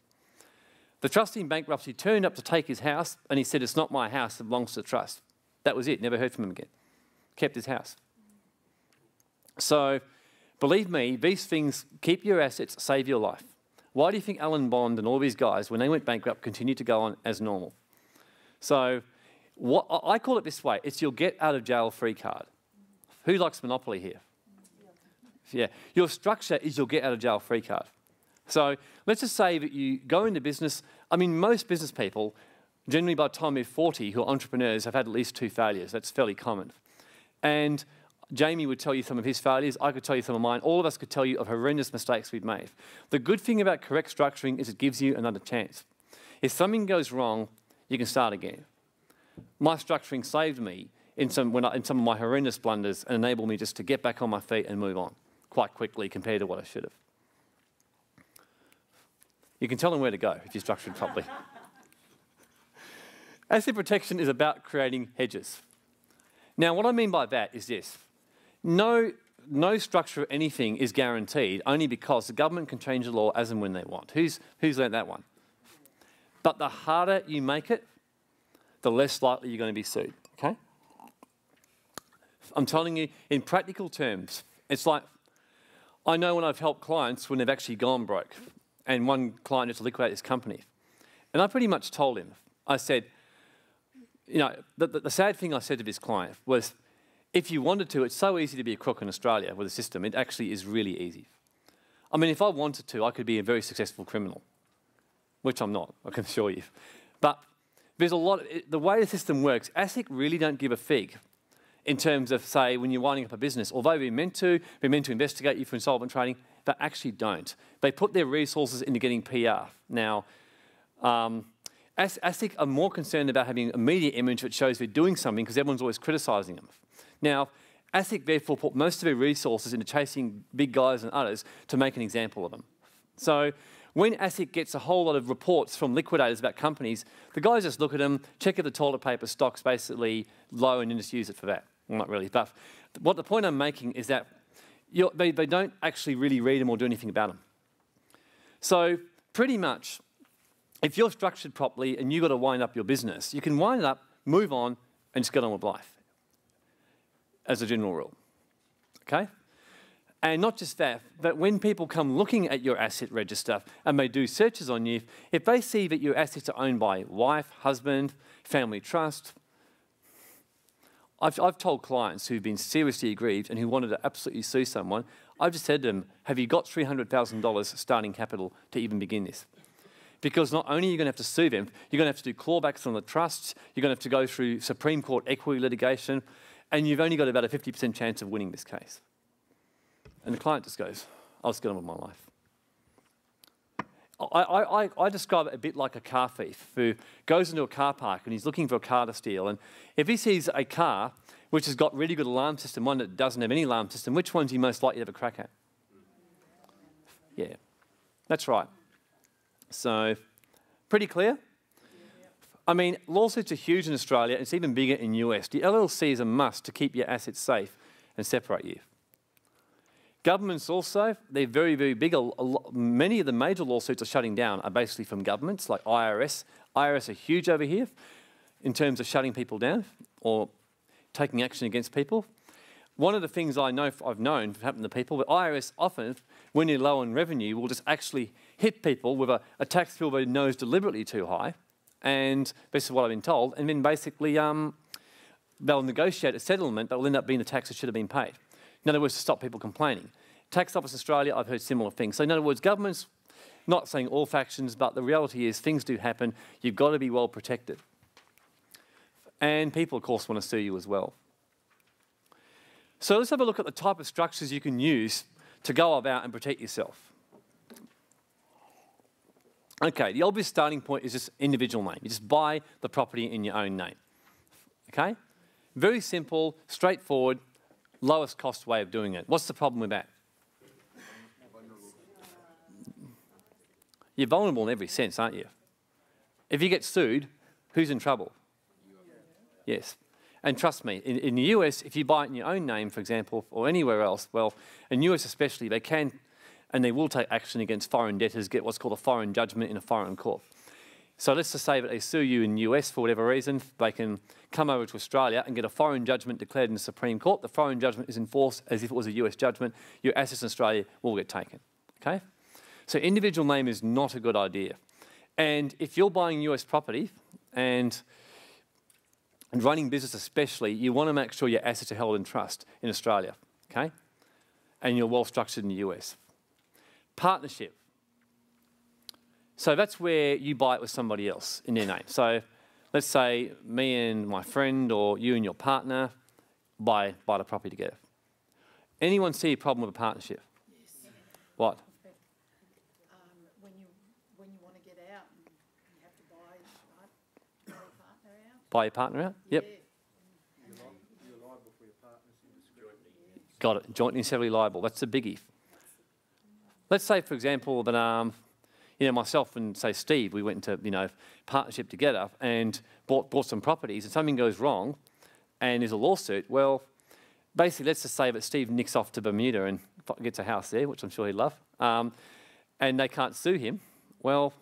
The trustee in bankruptcy turned up to take his house and he said, it's not my house, it belongs to the trust. That was it, never heard from him again. Kept his house. So, believe me, these things keep your assets, save your life. Why do you think Alan Bond and all these guys, when they went bankrupt, continued to go on as normal? So, what I call it this way, it's your get out of jail free card. Who likes Monopoly here? Yeah, your structure is your get out of jail free card. So let's just say that you go into business. I mean, most business people, generally by the time they're 40, who are entrepreneurs, have had at least 2 failures. That's fairly common. And Jamie would tell you some of his failures. I could tell you some of mine. All of us could tell you of horrendous mistakes we've made. The good thing about correct structuring is it gives you another chance. If something goes wrong, you can start again. My structuring saved me in some of my horrendous blunders and enabled me just to get back on my feet and move on quite quickly compared to what I should have. You can tell them where to go if you're structured properly. Asset protection is about creating hedges. Now, what I mean by that is this. No structure of anything is guaranteed only because the government can change the law as and when they want. Who's learned that one? But the harder you make it, the less likely you're going to be sued, okay? I'm telling you, in practical terms, it's like, I know when I've helped clients when they've actually gone broke, and one client had to liquidate his company. And I pretty much told him, I said, you know, the sad thing I said to this client was, if you wanted to, it's so easy to be a crook in Australia with a system. It actually is really easy. I mean, if I wanted to, I could be a very successful criminal, which I'm not, I can assure you. But there's a lot, the way the system works, ASIC really don't give a fig in terms of, say, when you're winding up a business. Although we're meant to investigate you for insolvent trading, they actually don't. They put their resources into getting PR. Now, ASIC are more concerned about having a media image that shows they're doing something because everyone's always criticising them. Now, ASIC therefore put most of their resources into chasing big guys and others to make an example of them. So when ASIC gets a whole lot of reports from liquidators about companies, the guys just look at them, check if the toilet paper stock's basically low and then just use it for that. Well, not really, but what the point I'm making is that they don't actually really read them or do anything about them. So pretty much, if you're structured properly and you've got to wind up your business, you can wind it up, move on, and just get on with life, as a general rule, okay? And not just that, but when people come looking at your asset register and they do searches on you, if they see that your assets are owned by wife, husband, family trust, I've told clients who've been seriously aggrieved and who wanted to absolutely sue someone, I've just said to them, have you got $300,000 starting capital to even begin this? Because not only are you going to have to sue them, you're going to have to do clawbacks on the trusts, you're going to have to go through Supreme Court equity litigation, and you've only got about a 50% chance of winning this case. And the client just goes, I'll just get on with my life. I describe it a bit like a car thief who goes into a car park and he's looking for a car to steal. And if he sees a car which has got really good alarm system, one that doesn't have any alarm system, which one's he most likely to have a crack at? Yeah, that's right. So, pretty clear? I mean, lawsuits are huge in Australia. It's even bigger in US. The LLC is a must to keep your assets safe and separate you. Governments also, they're very, very big. Many of the major lawsuits are shutting down are basically from governments like IRS. IRS are huge over here in terms of shutting people down or taking action against people. One of the things I've known happen to people, but IRS often, when you're low on revenue, will just actually hit people with a tax bill they know is deliberately too high, and this is what I've been told, and then basically they'll negotiate a settlement that will end up being the tax that should have been paid. In other words, to stop people complaining. Tax Office Australia, I've heard similar things. So in other words, governments, not saying all factions, but the reality is things do happen. You've got to be well protected. And people, of course, want to sue you as well. So let's have a look at the type of structures you can use to go about and protect yourself. Okay, the obvious starting point is just individual name. You just buy the property in your own name. Okay? Very simple, straightforward, lowest cost way of doing it. What's the problem with that? You're vulnerable in every sense, aren't you? If you get sued, who's in trouble? Yes. And trust me, in the US, if you buy it in your own name, for example, or anywhere else, well, in the US especially, they can and they will take action against foreign debtors, get what's called a foreign judgment in a foreign court. So let's just say that they sue you in the US for whatever reason, they can come over to Australia and get a foreign judgment declared in the Supreme Court. The foreign judgment is enforced as if it was a US judgment. Your assets in Australia will get taken, okay? So individual name is not a good idea. And if you're buying US property and running business especially, you want to make sure your assets are held in trust in Australia, okay? And you're well structured in the US. Partnership. So that's where you buy it with somebody else in their name. So let's say me and my friend or you and your partner buy the property together. Anyone see a problem with a partnership? Yes. What? When you want to get out, you have to buy your partner out. Buy your partner out? Yep. Yeah. You're liable for your partners indiscreetly. Got it. Jointly and severally liable. That's a biggie. Let's say, for example, that myself and say Steve, we went into partnership together and bought some properties, and something goes wrong, and there's a lawsuit. Well, basically, let's just say that Steve nicks off to Bermuda and gets a house there, which I'm sure he'd love, and they can't sue him. Well,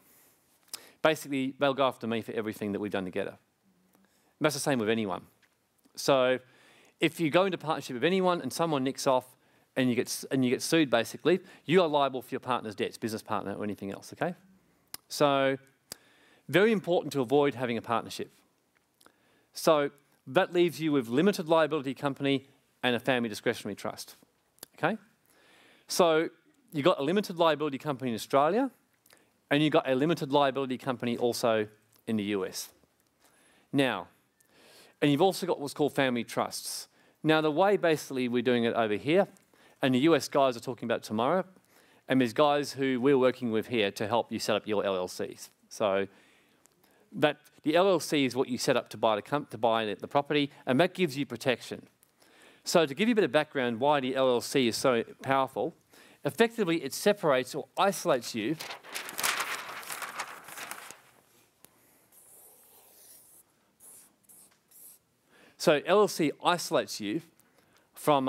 basically, they'll go after me for everything that we've done together. And that's the same with anyone. So, if you go into partnership with anyone and someone nicks off, and you get sued, basically, you are liable for your partner's debts, business partner or anything else, okay? So, very important to avoid having a partnership. So, that leaves you with limited liability company and a family discretionary trust, okay? So, you've got a limited liability company in Australia, and you've got a limited liability company also in the US. Now, and you've also got what's called family trusts. Now, the way basically we're doing it over here, and the US guys are talking about tomorrow, and there's guys who we're working with here to help you set up your LLCs. So the LLC is what you set up to buy the property, and that gives you protection. So to give you a bit of background why the LLC is so powerful, effectively it separates or isolates you So LLC isolates you from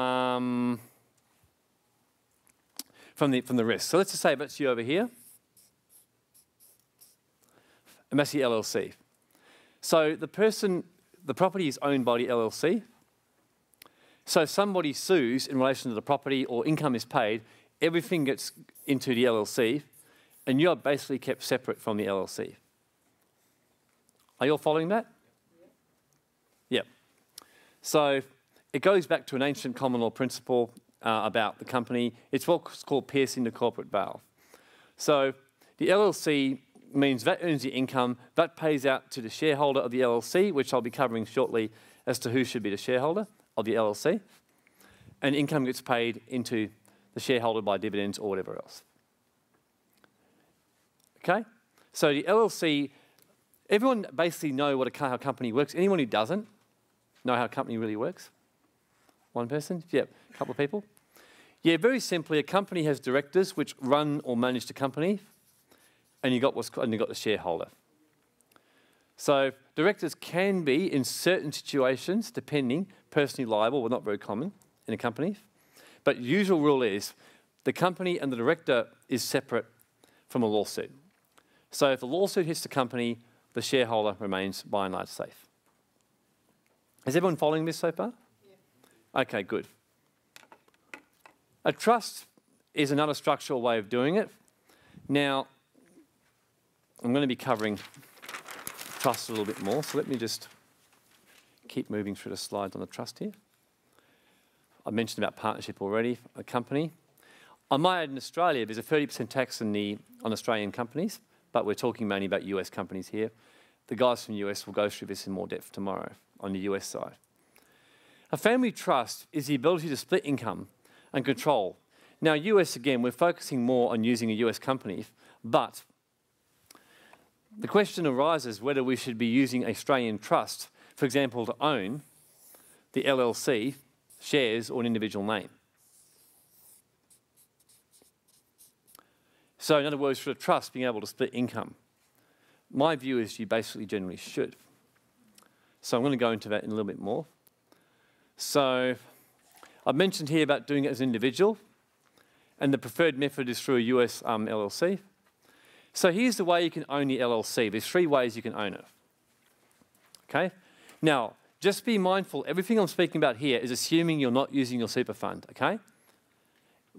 the risk. So let's just say that's you over here, and that's the LLC. So the property is owned by the LLC. So if somebody sues in relation to the property or income is paid, everything gets into the LLC, and you are basically kept separate from the LLC. Are you all following that? Yep. So it goes back to an ancient common law principle about the company. It's what's called piercing the corporate veil. So the LLC means that earns the income, that pays out to the shareholder of the LLC, which I'll be covering shortly as to who should be the shareholder of the LLC, and income gets paid into the shareholder by dividends or whatever else. Okay? So the LLC, everyone basically know how a company works. Anyone who doesn't know how a company really works? One person? Yep, a couple of people. Yeah, very simply, a company has directors which run or manage the company, and you've got the shareholder. So directors can be, in certain situations, depending, personally liable, but not very common in a company. But usual rule is the company and the director is separate from a lawsuit. So if the lawsuit hits the company, the shareholder remains by and large safe. Is everyone following this so far? Yeah. Okay, good. A trust is another structural way of doing it. Now, I'm going to be covering trust a little bit more, so let me just keep moving through the slides on the trust here. I mentioned about partnership already, a company. I might add in Australia, there's a 30% tax on Australian companies, but we're talking mainly about US companies here. The guys from the US will go through this in more depth tomorrow on the US side. A family trust is the ability to split income and control. Now, US, again, we're focusing more on using a US company, but the question arises whether we should be using Australian trust, for example, to own the LLC shares or an individual name. So in other words, for a trust being able to split income, my view is you basically generally should. So I'm going to go into that in a little bit more. So I've mentioned here about doing it as an individual, and the preferred method is through a US LLC. So here's the way you can own the LLC. There's 3 ways you can own it. Okay? Now, just be mindful, everything I'm speaking about here is assuming you're not using your super fund, okay?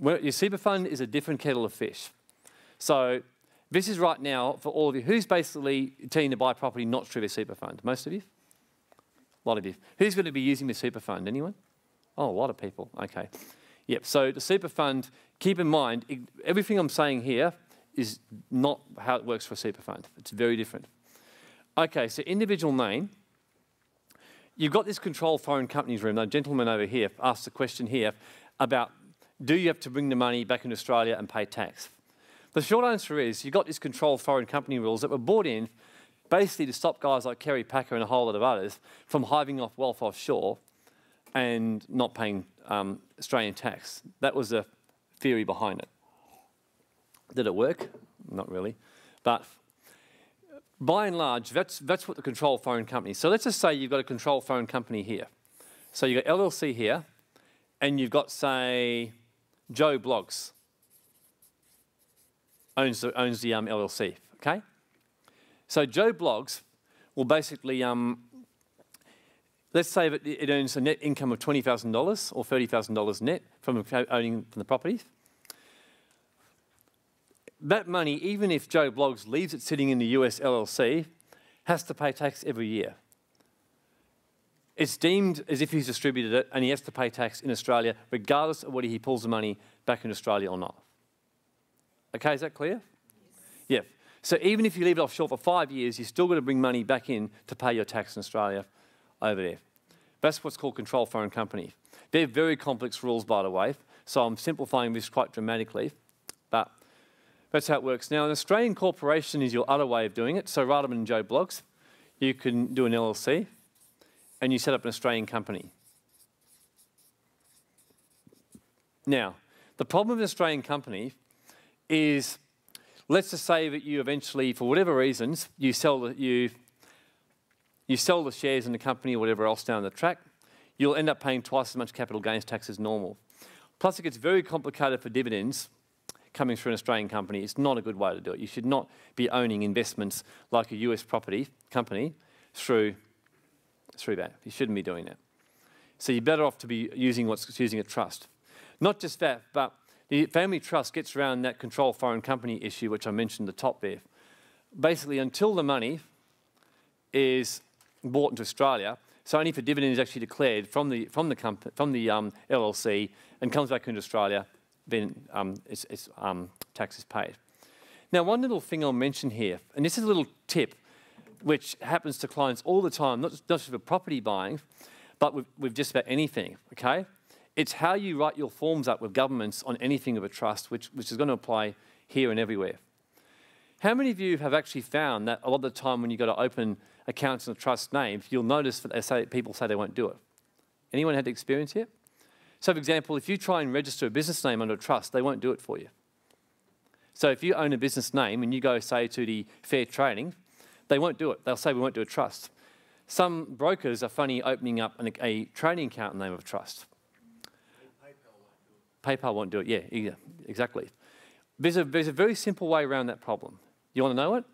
Your super fund is a different kettle of fish. So this is right now for all of you. Who's basically intending to buy property not through their super fund? Most of you? A lot of you. Who's going to be using the super fund? Anyone? Oh, a lot of people. Okay. Yep. So the super fund, keep in mind, everything I'm saying here is not how it works for a super fund. It's very different. Okay, so individual name. You've got this control foreign companies room. The gentleman over here asked a question here about, do you have to bring the money back into Australia and pay tax? The short answer is you've got these controlled foreign company rules that were brought in basically to stop guys like Kerry Packer and a whole lot of others from hiving off wealth offshore and not paying Australian tax. That was the theory behind it. Did it work? Not really. But by and large, that's what the controlled foreign company. So let's just say you've got a controlled foreign company here. So you've got LLC here, and you've got, say, Joe Bloggs owns the LLC, okay? So Joe Bloggs will basically, let's say that it earns a net income of $20,000 or $30,000 net from owning from the properties. That money, even if Joe Bloggs leaves it sitting in the US LLC, has to pay tax every year. It's deemed as if he's distributed it and he has to pay tax in Australia regardless of whether he pulls the money back in Australia or not. Okay, is that clear? Yes. Yeah. So even if you leave it offshore for 5 years, you've still got to bring money back in to pay your tax in Australia over there. That's what's called controlled foreign company. They're very complex rules, by the way, so I'm simplifying this quite dramatically, but that's how it works. Now, an Australian corporation is your other way of doing it. So rather than Joe Bloggs, you can do an LLC and you set up an Australian company. Now, the problem with an Australian company is, let's just say that you eventually, for whatever reasons, you sell the shares in the company or whatever else down the track, you'll end up paying twice as much capital gains tax as normal. Plus, it gets very complicated for dividends coming through an Australian company. It's not a good way to do it. You should not be owning investments like a US property company through that. You shouldn't be doing that. So you're better off to be using a trust. Not just that, but the family trust gets around that controlled foreign company issue, which I mentioned at the top there. Basically, until the money is brought into Australia, so only if a dividend is actually declared from the LLC and comes back into Australia, then tax is paid. Now, one little thing I'll mention here, and this is a little tip which happens to clients all the time, not just with property buying, but with just about anything, okay? It's how you write your forms up with governments on anything of a trust, which is going to apply here and everywhere. How many of you have actually found that a lot of the time when you go to open accounts in a trust name, you'll notice that people say they won't do it? Anyone had the experience here? So, for example, if you try and register a business name under a trust, they won't do it for you. So if you own a business name and you go, say, to the Fair Trading, they won't do it. They'll say, we won't do a trust. Some brokers are funny opening up a trading account in the name of a trust. PayPal won't do it. Yeah, exactly. There's a very simple way around that problem. You want to know it?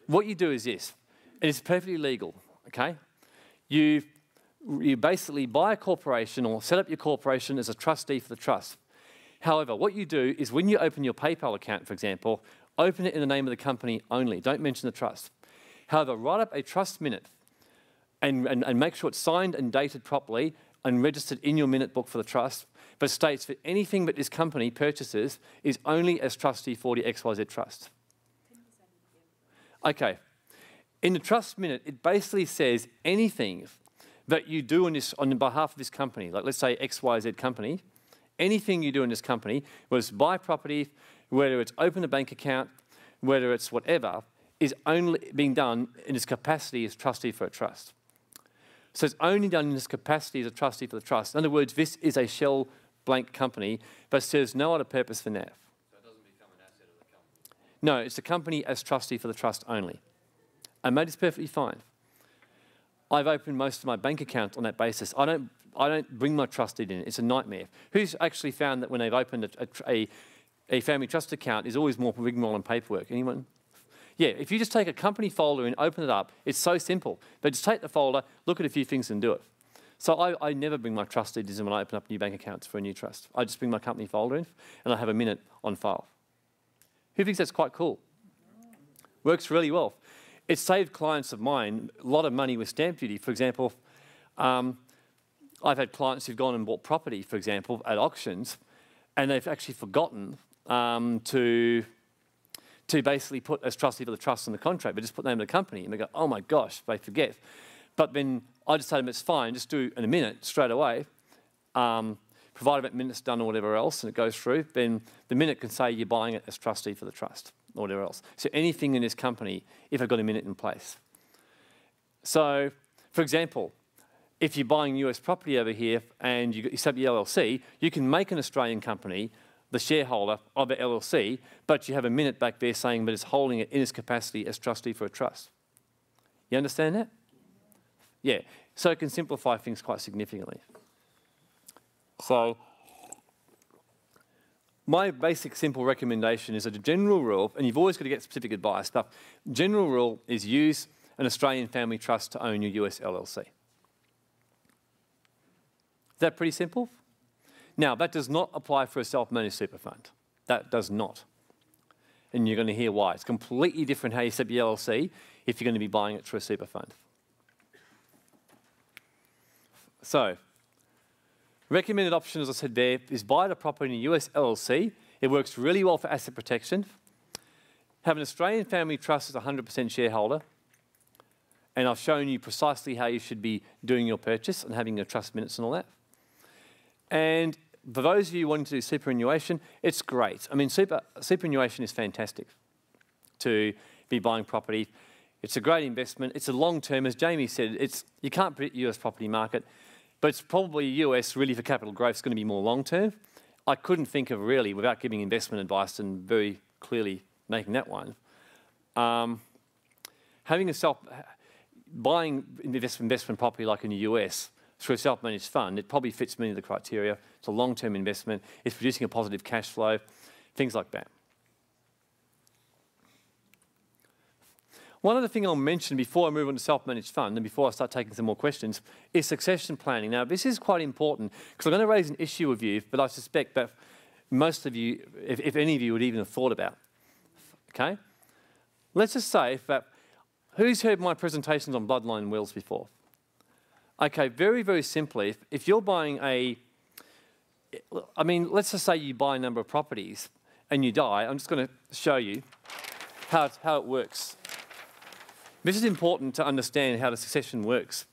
What you do is this, and it's perfectly legal, okay? You basically buy a corporation or set up your corporation as a trustee for the trust. However, what you do is when you open your PayPal account, for example, open it in the name of the company only. Don't mention the trust. However, write up a trust minute and make sure it's signed and dated properly and registered in your minute book for the trust, but states that anything that this company purchases is only as trustee for the XYZ trust. Okay. In the trust minute, it basically says anything that you do on behalf of this company, like let's say XYZ company, anything you do in this company, whether it's buy property, whether it's open a bank account, whether it's whatever, is only being done in its capacity as trustee for a trust. So it's only done in its capacity as a trustee for the trust. In other words, this is a shell blank company, but serves no other purpose for NAV. So it doesn't become an asset of the company? No, it's the company as trustee for the trust only. And that is perfectly fine. I've opened most of my bank accounts on that basis. I don't bring my trustee in. It's a nightmare. Who's actually found that when they've opened a family trust account, there's always more rigmarole and paperwork? Anyone? Yeah, if you just take a company folder and open it up, it's so simple. But just take the folder, look at a few things and do it. So I never bring my trustees in when I open up new bank accounts for a new trust. I just bring my company folder in and I have a minute on file. Who thinks that's quite cool? Works really well. It saved clients of mine a lot of money with stamp duty. For example, I've had clients who've gone and bought property, for example, at auctions, and they've actually forgotten to basically put as trustee for the trust in the contract, but just put the name of the company, and they go, oh my gosh, they forget. But then I just tell them it's fine, just do in a minute straight away, provided that minute's done or whatever else, and it goes through, then the minute can say you're buying it as trustee for the trust or whatever else. So anything in this company, if I've got a minute in place. So, for example, if you're buying US property over here and you set up your LLC, you can make an Australian company the shareholder of the LLC, but you have a minute back there saying that it's holding it in its capacity as trustee for a trust. You understand that? Yeah. So it can simplify things quite significantly. So my basic simple recommendation is that a general rule, and you've always got to get specific advice, but general rule is use an Australian family trust to own your US LLC. Is that pretty simple? Now, that does not apply for a self-managed super fund. That does not. And you're going to hear why. It's completely different how you set up your LLC if you're going to be buying it through a super fund. So, recommended option, as I said there, is buy the property in a US LLC. It works really well for asset protection. Have an Australian family trust as a 100% shareholder. And I've shown you precisely how you should be doing your purchase and having your trust minutes and all that. And for those of you wanting to do superannuation, it's great. I mean, superannuation is fantastic to be buying property. It's a great investment. It's a long term. As Jamie said, you can't predict the US property market, but it's probably US really for capital growth is going to be more long term. I couldn't think of really, without giving investment advice and very clearly making that one, buying investment property like in the US through a self-managed fund, it probably fits many of the criteria. It's a long-term investment. It's producing a positive cash flow, things like that. One other thing I'll mention before I move on to self-managed fund and before I start taking some more questions is succession planning. Now, this is quite important because I'm going to raise an issue with you that I suspect that most of you, if any of you, would even have thought about. Okay? Let's just say that, who's heard my presentations on bloodline wills before? Okay, very, very simply, if you're buying let's just say you buy a number of properties and you die. I'm just going to show you how it works. This is important to understand how the succession works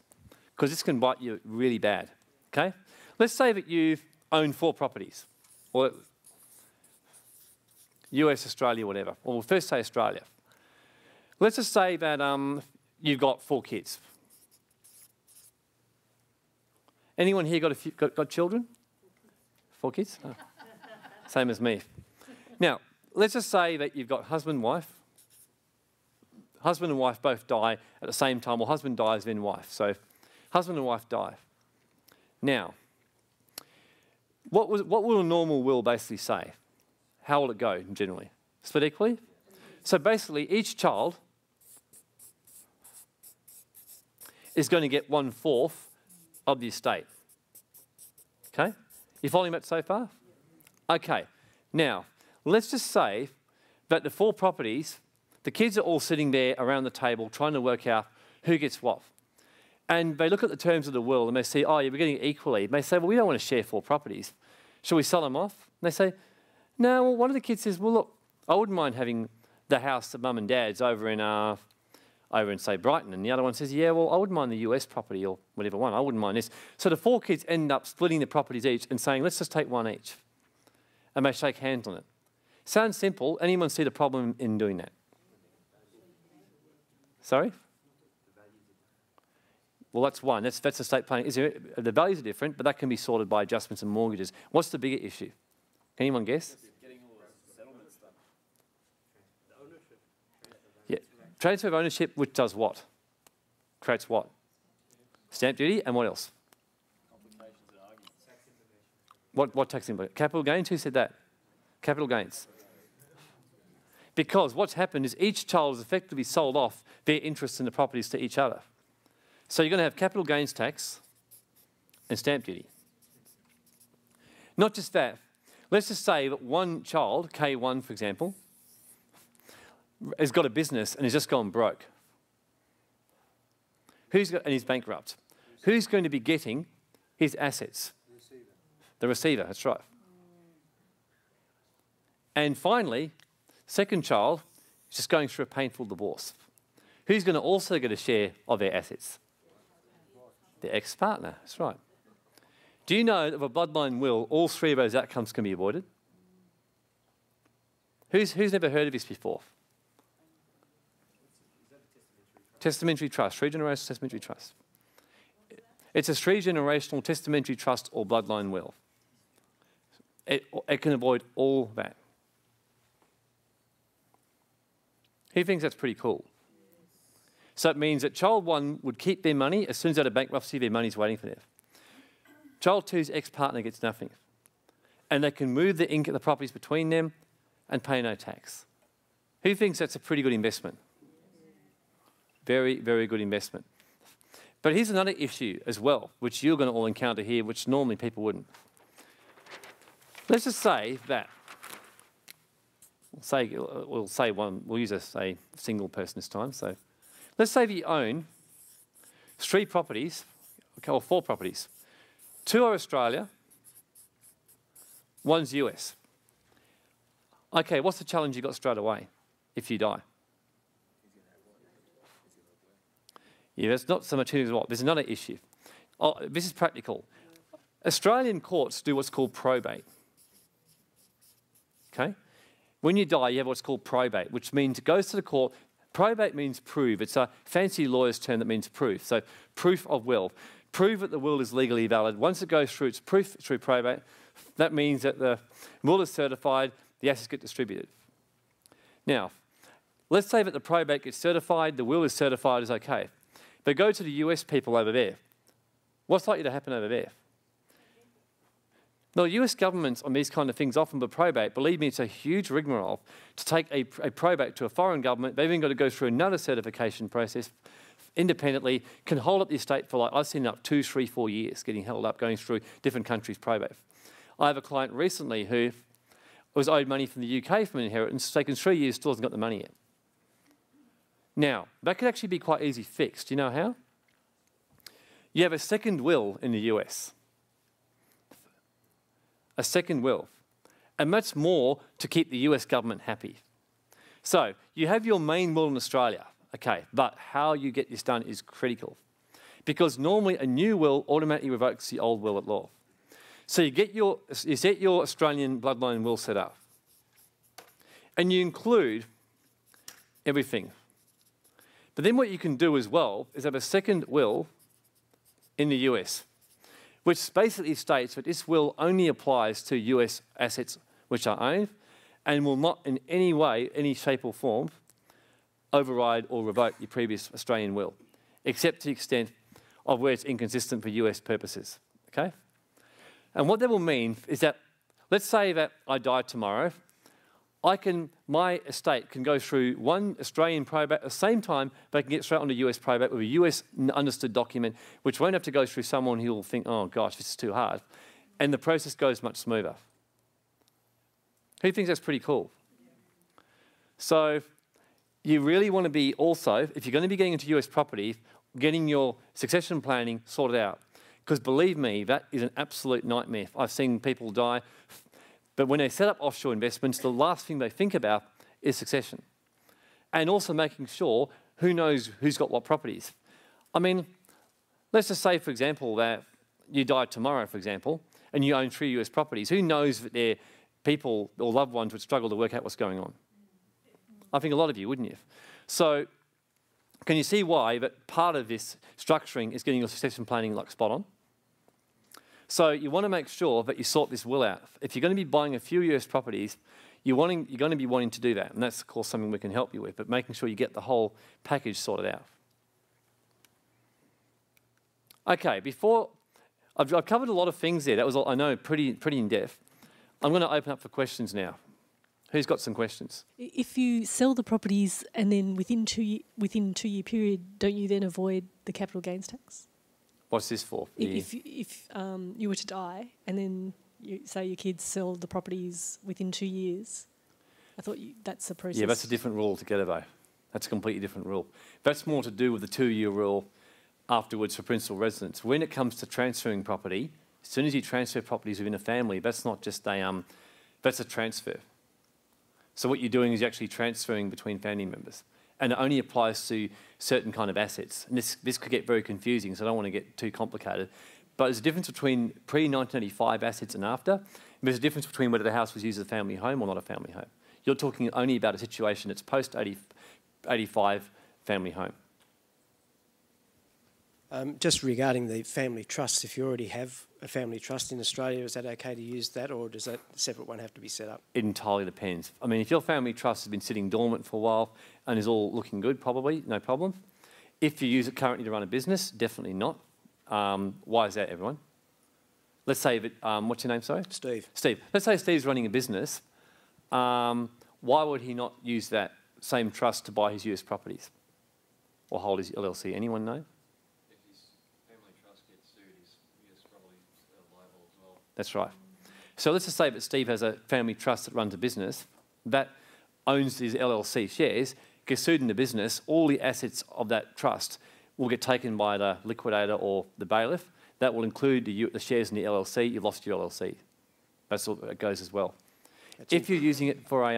because this can bite you really bad, okay? Let's say that you own 4 properties, or US, Australia, whatever. Or we'll first say Australia. Let's just say that you've got 4 kids. Anyone here got children? 4 kids? Oh. Same as me. Now, let's just say that you've got husband and wife. Husband and wife both die at the same time, or husband dies, then wife. So husband and wife die. Now, what will a normal will basically say? How will it go generally? Split equally? So basically, each child is going to get 1/4 of the estate. Okay? You following that so far? Okay. Now, let's just say that the 4 properties, the kids are all sitting there around the table trying to work out who gets what. And they look at the terms of the will and they say, oh, yeah, we're getting it equally. And they say, well, we don't want to share 4 properties. Shall we sell them off? And they say, no, well, one of the kids says, well, look, I wouldn't mind having the house of mum and dad's over in, say, Brighton. And the other one says, yeah, well, I wouldn't mind the US property or whatever one. I wouldn't mind this. So the 4 kids end up splitting the properties each and saying, let's just take one each. And they shake hands on it. Sounds simple. Anyone see the problem in doing that? Sorry? Well, that's one. That's estate planning. The values are different, but that can be sorted by adjustments and mortgages. What's the bigger issue? Can anyone guess? Yeah. Transfer of ownership, which does what? Creates what? Stamp duty, and what else? What tax implications? Capital gains? Who said that? Capital gains. Because what's happened is each child has effectively sold off their interest in the properties to each other. So you're going to have capital gains tax and stamp duty. Not just that. Let's just say that one child, K1 for example, has got a business and has just gone broke. And he's bankrupt. Who's going to be getting his assets? The receiver, that's right. And finally, second child is just going through a painful divorce. Who's going to also get a share of their assets? The ex-partner, that's right. Do you know that with a bloodline will, all 3 of those outcomes can be avoided? Who's never heard of this before? Testamentary trust, 3-generational testamentary trust. It's a 3-generational testamentary trust or bloodline will. It can avoid all that. Who thinks that's pretty cool? So it means that child 1 would keep their money. As soon as they're out of bankruptcy, their money's waiting for them. Child 2's ex-partner gets nothing. And they can move the properties between them and pay no tax. Who thinks that's a pretty good investment? Very, very good investment. But here's another issue as well, which you're going to all encounter here, which normally people wouldn't. Let's just say that, we'll use a single person this time. So let's say that you own 3 properties, or 4 properties. 2 are Australia, 1's US. Okay, what's the challenge you got straight away if you die? Yeah, that's not so much who's what. There's another issue. Oh, this is practical. Australian courts do what's called probate. Okay? When you die, you have what's called probate, which means it goes to the court. Probate means prove. It's a fancy lawyer's term that means proof. So proof of will. Prove that the will is legally valid. Once it goes through its proof through probate, that means that the will is certified, the assets get distributed. Now, let's say that the probate gets certified, the will is certified as okay. But go to the US people over there. What's likely to happen over there? Now, US governments on these kind of things often for probate, believe me, it's a huge rigmarole to take a probate to a foreign government. They've even got to go through another certification process independently, can hold up the estate for, like, I've seen up 2, 3, 4 years getting held up, going through different countries' probate. I have a client recently who was owed money from the UK from an inheritance. It's taken 3 years, still hasn't got the money yet. Now, that could actually be quite easy fixed. Do you know how? You have a second will in the US. A second will. And that's more to keep the US government happy. So, you have your main will in Australia. Okay, but how you get this done is critical. Because normally a new will automatically revokes the old will at law. So you set your Australian bloodline will set up. And you include everything. But then what you can do as well is have a second will in the US, which basically states that this will only applies to US assets which are owned and will not in any way, any shape or form, override or revoke your previous Australian will, except to the extent of where it's inconsistent for US purposes. Okay? And what that will mean is that, let's say that I die tomorrow, my estate can go through one Australian probate at the same time, but I can get straight onto US probate with a US understood document, which won't have to go through someone who will think, oh gosh, this is too hard. And the process goes much smoother. Who thinks that's pretty cool? So you really want to be also, if you're going to be getting into US property, getting your succession planning sorted out. Because believe me, that is an absolute nightmare. I've seen people die. But when they set up offshore investments, the last thing they think about is succession. And also making sure who knows who's got what properties. I mean, let's just say, for example, that you died tomorrow, for example, and you own 3 US properties. Who knows that their people or loved ones would struggle to work out what's going on? I think a lot of you, wouldn't you? So can you see why that part of this structuring is getting your succession planning like spot on? So you want to make sure that you sort this will out. If you're going to be buying a few US properties, you're going to be wanting to do that. And that's, of course, something we can help you with, but making sure you get the whole package sorted out. Okay, I've covered a lot of things there. That was, I know, pretty in-depth. I'm going to open up for questions now. Who's got some questions? If you sell the properties and then within 2-year period, don't you then avoid the capital gains tax? What's this for? If you were to die and then say your kids sell the properties within 2 years, I thought that's the process. Yeah, that's a different rule altogether though. That's a completely different rule. That's more to do with the 2-year rule afterwards for principal residence. When it comes to transferring property, as soon as you transfer properties within a family, that's not just that's a transfer. So what you're doing is you're actually transferring between family members. And it only applies to certain kind of assets. And this could get very confusing, so I don't want to get too complicated. But there's a difference between pre-1985 assets and after. And there's a difference between whether the house was used as a family home or not a family home. You're talking only about a situation that's post-85 family home. Just regarding the family trusts, if you already have a family trust in Australia, is that okay to use that, or does that separate one have to be set up? It entirely depends. I mean, if your family trust has been sitting dormant for a while and is all looking good, probably, no problem. If you use it currently to run a business, definitely not. Why is that, everyone? Let's say that, what's your name, sorry? Steve. Steve. Let's say Steve's running a business. Why would he not use that same trust to buy his US properties or hold his LLC? Anyone know? That's right. So let's just say that Steve has a family trust that runs a business that owns his LLC shares, gets sued in the business, all the assets of that trust will get taken by the liquidator or the bailiff. That will include the shares in the LLC. You've lost your LLC. That's all that goes as well. If you're using it for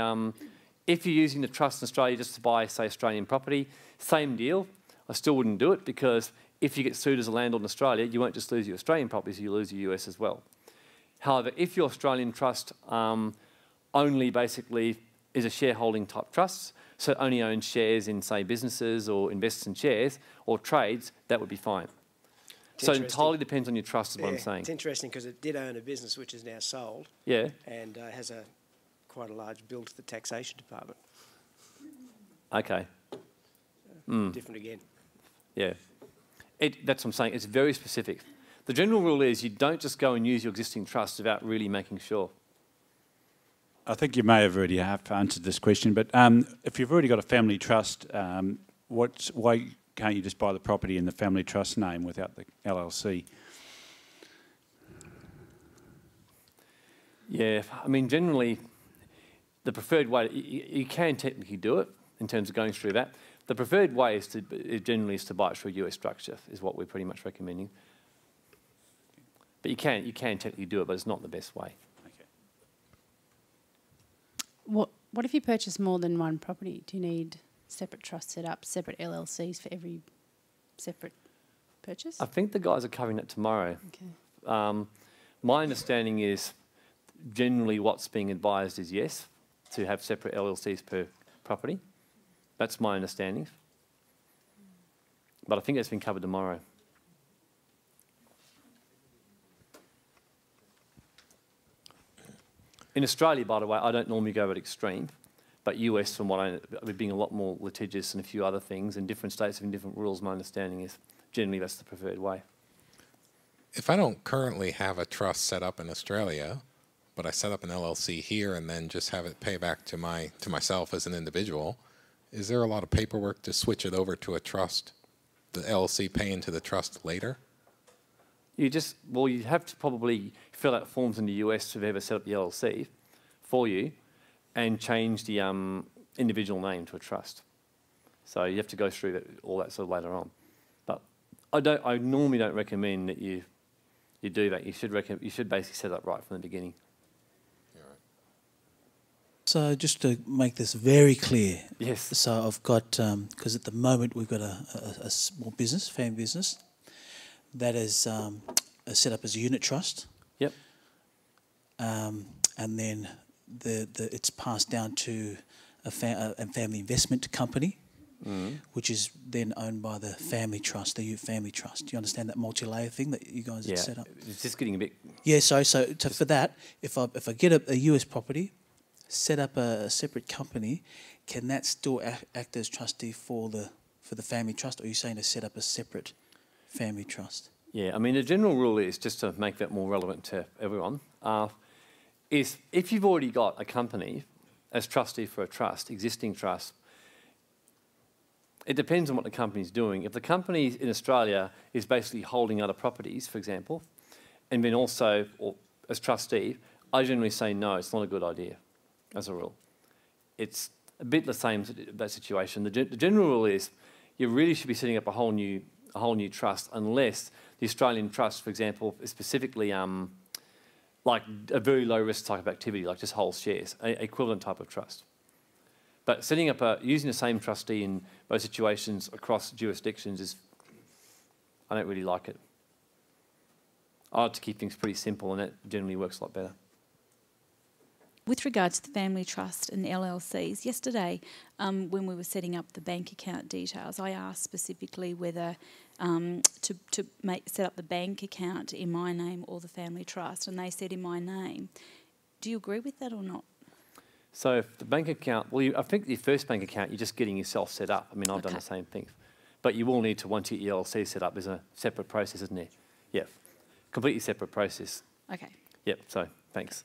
if you're using the trust in Australia just to buy, say, Australian property, same deal. I still wouldn't do it because if you get sued as a landlord in Australia, you won't just lose your Australian properties, you lose your US as well. However, if your Australian trust only basically is a shareholding type trust, so it only owns shares in, say, businesses or invests in shares or trades, that would be fine. So it entirely depends on your trust is what I'm saying. It's interesting because it did own a business which is now sold. Yeah. And has quite a large bill to the taxation department. Okay. Different again. Yeah. That's what I'm saying. It's very specific. The general rule is you don't just go and use your existing trust without really making sure. I think you may have already answered this question, but if you've already got a family trust, why can't you just buy the property in the family trust name without the LLC? Yeah, I mean, generally, the preferred way, you can technically do it in terms of going through that. The preferred way is generally is to buy it through a US structure, is what we're pretty much recommending. But you can technically do it, but it's not the best way. Okay. What if you purchase more than one property? Do you need separate trusts set up, separate LLCs for every separate purchase? I think the guys are covering that tomorrow. Okay. My understanding is generally what's being advised is yes, to have separate LLCs per property. That's my understanding. But I think that's been covered tomorrow. In Australia, by the way, I don't normally go at extreme, but US, from what I know, we're being a lot more litigious and a few other things, and different states having different rules, my understanding is generally that's the preferred way. if I don't currently have a trust set up in Australia, but I set up an LLC here and then just have it pay back to myself as an individual, is there a lot of paperwork to switch it over to a trust, the LLC pay into the trust later? You have to probably fill out forms in the US to ever set up the LLC for you and change the individual name to a trust. So you have to go through all that sort of later on. But I normally don't recommend that you do that. You should basically set it up right from the beginning. So just to make this very clear. Yes. So I've got, because at the moment we've got a small business, family business, that is set up as a unit trust. Yep. And then it's passed down to a family investment company, which is then owned by the family trust, the Ute family trust. Do you understand that multi-layer thing that you guys have set up? It's just getting a bit... Yeah, so for that, if I get a US property, set up a separate company, can that still act as trustee for the family trust, or are you saying to set up a separate family trust? Yeah, I mean, the general rule is, just to make that more relevant to everyone, is if you've already got a company as trustee for a trust, existing trust, it depends on what the company's doing. If the company in Australia is basically holding other properties, for example, and then also as trustee, I generally say no, it's not a good idea, as a rule. It's a bit the same, that situation. The general rule is you really should be setting up a whole new trust, unless the Australian trust, for example, is specifically like a very low risk type of activity, like just holds shares, a equivalent type of trust. But setting up using the same trustee in both situations across jurisdictions I don't really like it. I like to keep things pretty simple, and that generally works a lot better. With regards to the family trust and LLCs, yesterday when we were setting up the bank account details, I asked specifically whether to set up the bank account in my name or the family trust, and they said in my name. Do you agree with that or not? So if the bank account, I think the first bank account, you're just getting yourself set up. I mean, I've done the same thing. But you will need to, once you get your LLC set up, there's a separate process, isn't there? Yep. Completely separate process. Okay. Yep, so thanks.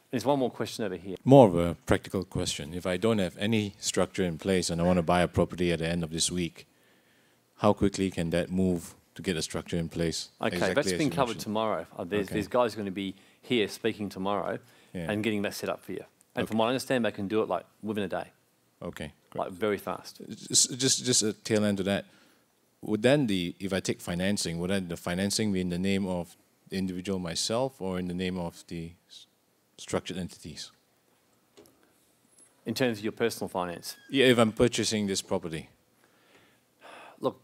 There's one more question over here. More of a practical question. If I don't have any structure in place and I want to buy a property at the end of this week, how quickly can that move to get a structure in place? Okay, exactly that's been covered tomorrow. There's guys going to be here speaking tomorrow and getting that set up for you. And from what I understand, they can do it like within a day. Okay, great. Like very fast. Just a tail end to that. Would then if I take financing, would then the financing be in the name of the individual myself or in the name of the structured entities? In terms of your personal finance? Yeah, if I'm purchasing this property. Look,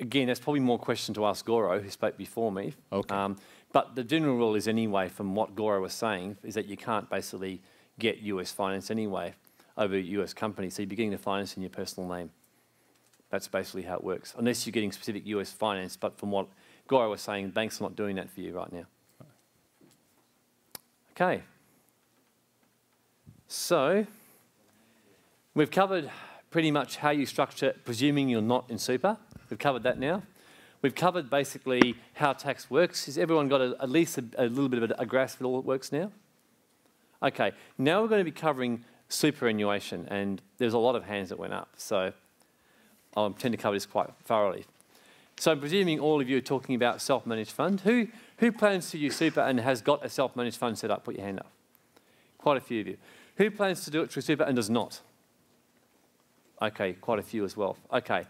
again, that's probably more question to ask Goro, who spoke before me. Okay. But the general rule is anyway, from what Goro was saying, is that you can't basically get US finance anyway over a US company, so you're getting the finance in your personal name. That's basically how it works, unless you're getting specific US finance, but from what Goro was saying, banks are not doing that for you right now. Okay. So, we've covered pretty much how you structure, presuming you're not in super. We've covered that now. We've covered basically how tax works. Has everyone got at least a little bit of a grasp of all it works now? Okay, now we're going to be covering superannuation, and there's a lot of hands that went up, so I'll intend to cover this quite thoroughly. So presuming all of you are talking about self-managed fund, who plans to use super and has got a self-managed fund set up? Put your hand up. Quite a few of you. Who plans to do it through super and does not? Okay, quite a few as well. Okay,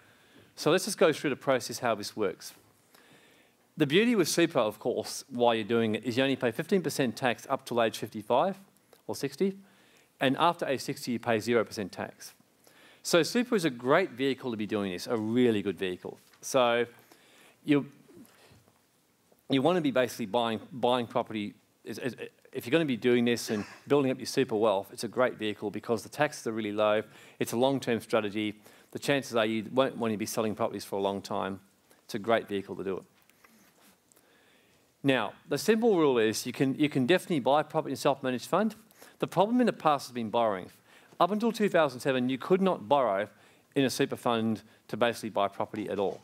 so let's just go through the process, how this works. The beauty with super, of course, while you're doing it, is you only pay 15% tax up till age 55 or 60, and after age 60 you pay 0% tax. So super is a great vehicle to be doing this, a really good vehicle. So you want to be basically buying property. If you're going to be doing this and building up your super wealth, it's a great vehicle because the taxes are really low. It's a long-term strategy. The chances are you won't want to be selling properties for a long time. It's a great vehicle to do it. Now, the simple rule is you can definitely buy property in a self-managed fund. The problem in the past has been borrowing. Up until 2007, you could not borrow in a super fund to basically buy property at all.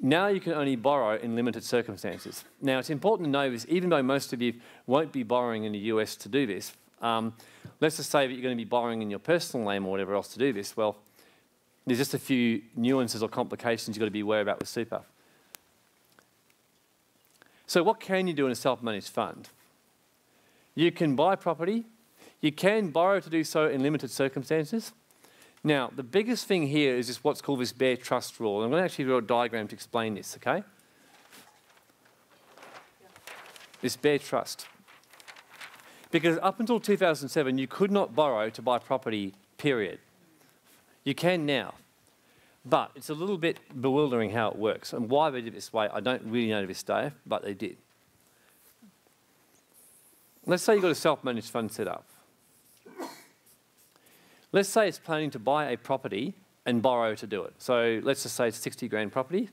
Now you can only borrow in limited circumstances. Now, it's important to know this, even though most of you won't be borrowing in the US to do this, let's just say that you're going to be borrowing in your personal name or whatever else to do this. Well, there's just a few nuances or complications you've got to be aware about with super. So what can you do in a self-managed fund? You can buy property. You can borrow to do so in limited circumstances. Now, the biggest thing here is just what's called this bare trust rule. I'm going to actually draw a diagram to explain this, okay? This bare trust. Because up until 2007, you could not borrow to buy property, period. You can now. But it's a little bit bewildering how it works. And why they did it this way, I don't really know to this day, but they did. Let's say you've got a self-managed fund set up. Let's say it's planning to buy a property and borrow to do it. So let's just say it's 60 grand property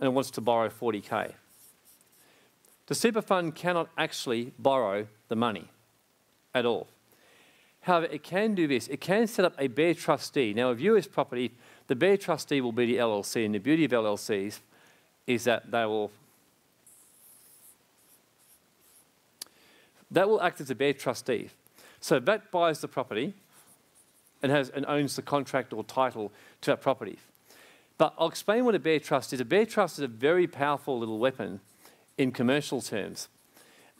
and it wants to borrow 40K. The super fund cannot actually borrow the money at all. However, it can do this. It can set up a bare trustee. Now, with US Property, the bare trustee will be the LLC, and the beauty of LLCs is that that will act as a bare trustee. So that buys the property and owns the contract or title to that property. But I'll explain what a bare trust is. A bare trust is a very powerful little weapon in commercial terms.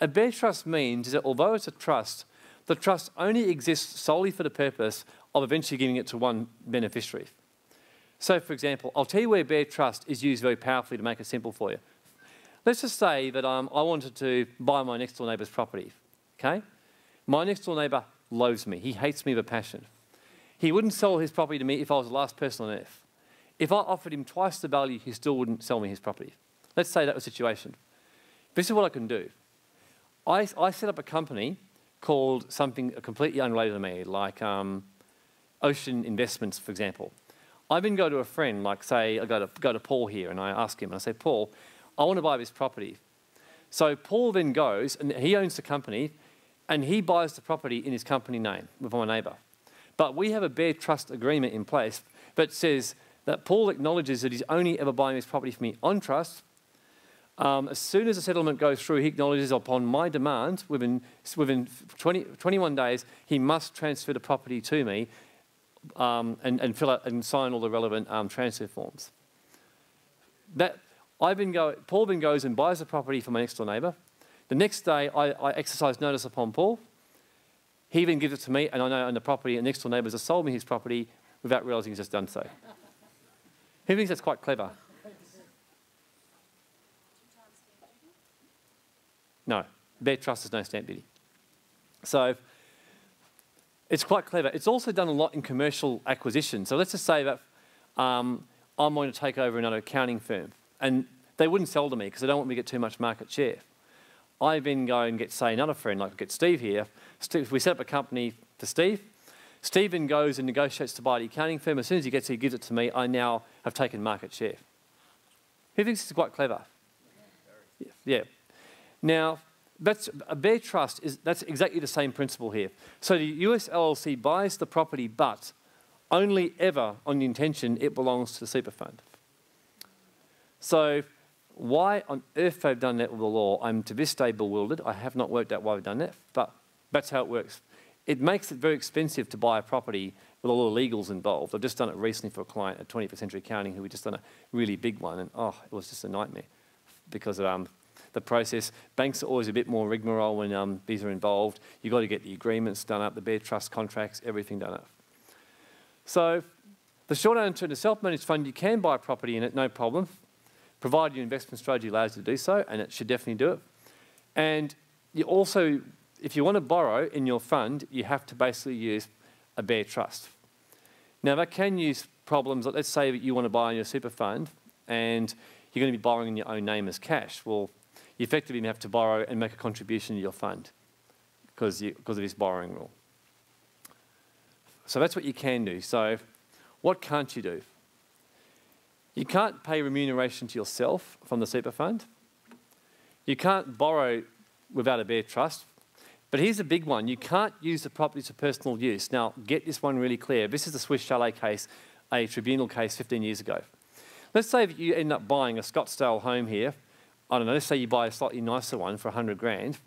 A bare trust means that although it's a trust, the trust only exists solely for the purpose of eventually giving it to one beneficiary. So, for example, I'll tell you where bare trust is used very powerfully to make it simple for you. Let's just say that I wanted to buy my next door neighbour's property, okay? My next door neighbour loathes me. He hates me with a passion. He wouldn't sell his property to me if I was the last person on earth. If I offered him twice the value, he still wouldn't sell me his property. Let's say that was the situation. This is what I can do. I set up a company called something completely unrelated to me, like Ocean Investments, for example. I then go to a friend, like say I go to Paul here, and I ask him, and I say, Paul, I want to buy this property. So Paul then goes, and he owns the company, and he buys the property in his company name with my neighbour. But we have a bare trust agreement in place that says that Paul acknowledges that he's only ever buying this property for me on trust. As soon as the settlement goes through, he acknowledges upon my demand, within 21 days, he must transfer the property to me and fill out and sign all the relevant transfer forms. Paul then goes and buys the property from my next door neighbour. The next day, I exercise notice upon Paul. He then gives it to me, and I know on the property, and next door neighbours have sold me his property without realising he's just done so. Who thinks that's quite clever? No, bare trust is no stamp duty. So it's quite clever. It's also done a lot in commercial acquisition. So let's just say that I'm going to take over another accounting firm, and they wouldn't sell to me because they don't want me to get too much market share. I then go and get, say, another friend, like get Steve here. We set up a company for Steve. Steve then goes and negotiates to buy the accounting firm. As soon as he gets here, he gives it to me. I now have taken market share. Who thinks this is quite clever? Yeah. Now, that's a bare trust. That's exactly the same principle here. So the US LLC buys the property, but only ever on the intention it belongs to the super fund. So why on earth they've done that with the law, I'm to this day bewildered. I have not worked out why they've done that, but that's how it works. It makes it very expensive to buy a property with all the legals involved. I've just done it recently for a client at 21st Century Accounting who had just done a really big one, and it was just a nightmare because of the process. Banks are always a bit more rigmarole when these are involved. You've got to get the agreements done up, the bare trust contracts, everything done up. So the short answer, in a self-managed fund, you can buy property in it, no problem, provided your investment strategy allows you to do so, and it should definitely do it. And you also, if you want to borrow in your fund, you have to basically use a bare trust. Now, that can use problems. Let's say that you want to buy in your super fund, and you're going to be borrowing in your own name as cash. Well, you effectively have to borrow and make a contribution to your fund because of this borrowing rule. So that's what you can do. So what can't you do? You can't pay remuneration to yourself from the super fund. You can't borrow without a bare trust. But here's a big one. You can't use the property for personal use. Now, get this one really clear. This is the Swiss Chalet case, a tribunal case 15 years ago. let's say that you end up buying a Scottsdale home here. I don't know, let's say you buy a slightly nicer one for 100 grand,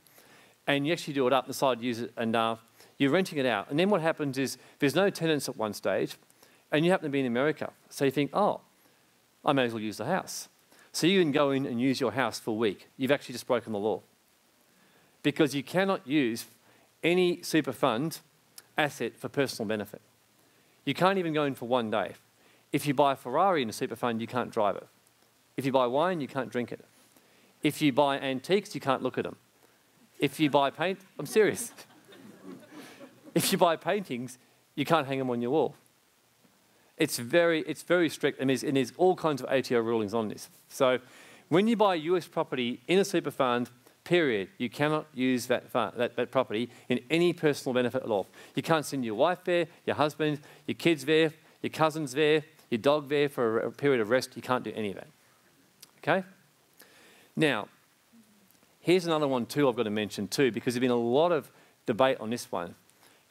and you actually do it up, decide to use it, and you're renting it out. And then what happens is there's no tenants at one stage, and you happen to be in America. So you think, oh, I may as well use the house. So you can go in and use your house for a week. You've actually just broken the law. Because you cannot use any super fund asset for personal benefit. You can't even go in for one day. If you buy a Ferrari in a super fund, you can't drive it. If you buy wine, you can't drink it. If you buy antiques, you can't look at them. If you buy paint, I'm serious. If you buy paintings, you can't hang them on your wall. It's very strict, and there's all kinds of ATO rulings on this. So when you buy US property in a super fund, period, you cannot use that property in any personal benefit at all. You can't send your wife there, your husband, your kids there, your cousins there, your dog there for a period of rest. You can't do any of that. Okay? Now, here's another one too I've got to mention too, because there's been a lot of debate on this one.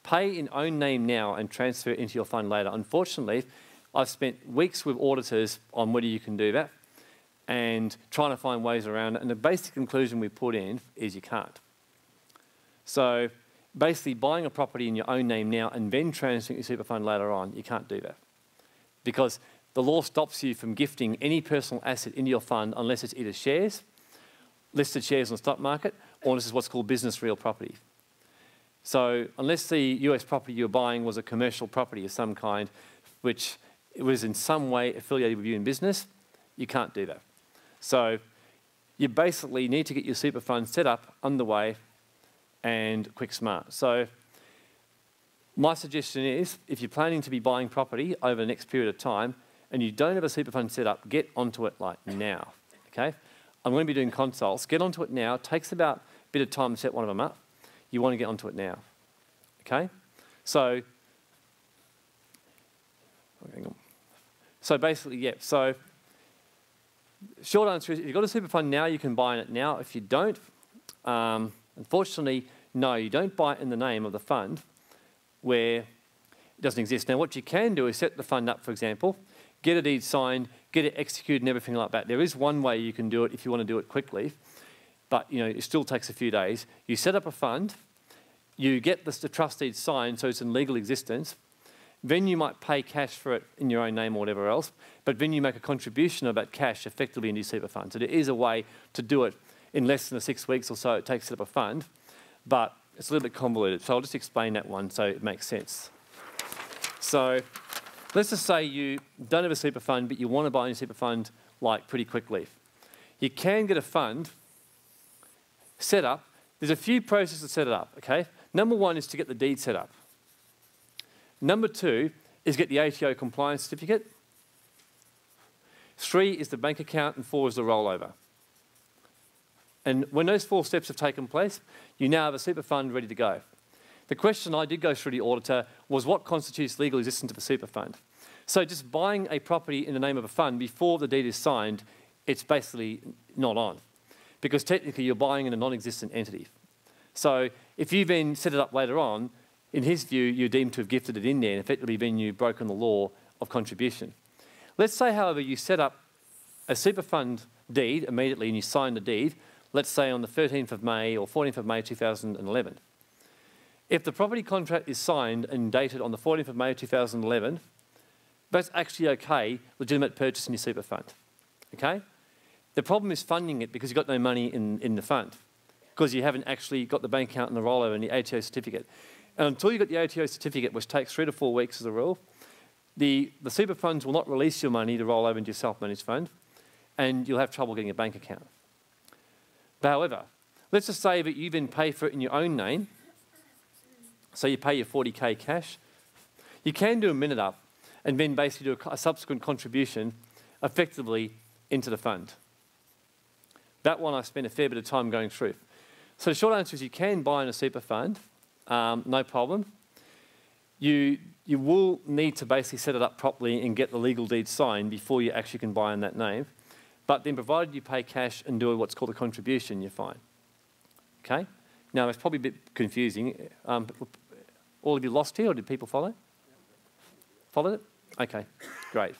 Pay in own name now and transfer it into your fund later. Unfortunately, I've spent weeks with auditors on whether you can do that and trying to find ways around it. And the basic conclusion we put in is you can't. So basically buying a property in your own name now and then transferring your super fund later on, you can't do that. Because the law stops you from gifting any personal asset into your fund unless it's either shares, listed shares on the stock market, or this is what's called business real property. So unless the US property you're buying was a commercial property of some kind, which was in some way affiliated with you in business, you can't do that. So you basically need to get your super fund set up, underway, and quick smart. So my suggestion is, if you're planning to be buying property over the next period of time and you don't have a super fund set up, get onto it like now, okay? I'm going to be doing consults. Get onto it now. It takes about a bit of time to set one of them up. You want to get onto it now, okay? So basically, yeah, so short answer is, if you've got a super fund now, you can buy it now. If you don't, unfortunately, no, you don't buy it in the name of the fund where it doesn't exist. Now, what you can do is set the fund up, for example, get a deed signed, get it executed and everything like that. There is one way you can do it if you want to do it quickly, but you know, it still takes a few days. You set up a fund, you get the trust deed signed so it's in legal existence, then you might pay cash for it in your own name or whatever else, but then you make a contribution of that cash effectively into your super fund. So there is a way to do it in less than the 6 weeks or so it takes to set up a fund, but it's a little bit convoluted. So I'll just explain that one so it makes sense. So let's just say you don't have a super fund, but you want to buy a super fund like pretty quickly. You can get a fund set up. There's a few processes to set it up, okay? Number one is to get the deed set up. Number two is get the ATO compliance certificate. 3 is the bank account, and 4 is the rollover. And when those 4 steps have taken place, you now have a super fund ready to go. The question I did go through the auditor was what constitutes legal existence of a super fund? So just buying a property in the name of a fund before the deed is signed, it's basically not on. Because technically you're buying in a non-existent entity. So if you then set it up later on, in his view, you're deemed to have gifted it in there, and effectively then you've broken the law of contribution. Let's say, however, you set up a super fund deed immediately and you sign the deed, let's say on the 13th of May or 14th of May 2011. If the property contract is signed and dated on the 14th of May 2011, that's actually okay, legitimate purchase in your super fund, okay? The problem is funding it because you've got no money in the fund because you haven't actually got the bank account and the rollover and the ATO certificate. And until you've got the ATO certificate, which takes 3 to 4 weeks as a rule, the super funds will not release your money to roll over into your self-managed fund, and you'll have trouble getting a bank account. But however, let's just say that you then pay for it in your own name, so you pay your 40K cash. You can do a minute up and then basically do a subsequent contribution effectively into the fund. That one I spent a fair bit of time going through. So the short answer is you can buy in a super fund, no problem. You will need to basically set it up properly and get the legal deed signed before you actually can buy in that name. But then provided you pay cash and do what's called a contribution, you're fine. Okay? Now, it's probably a bit confusing. All of you lost here, or did people follow? Followed it? Okay, great.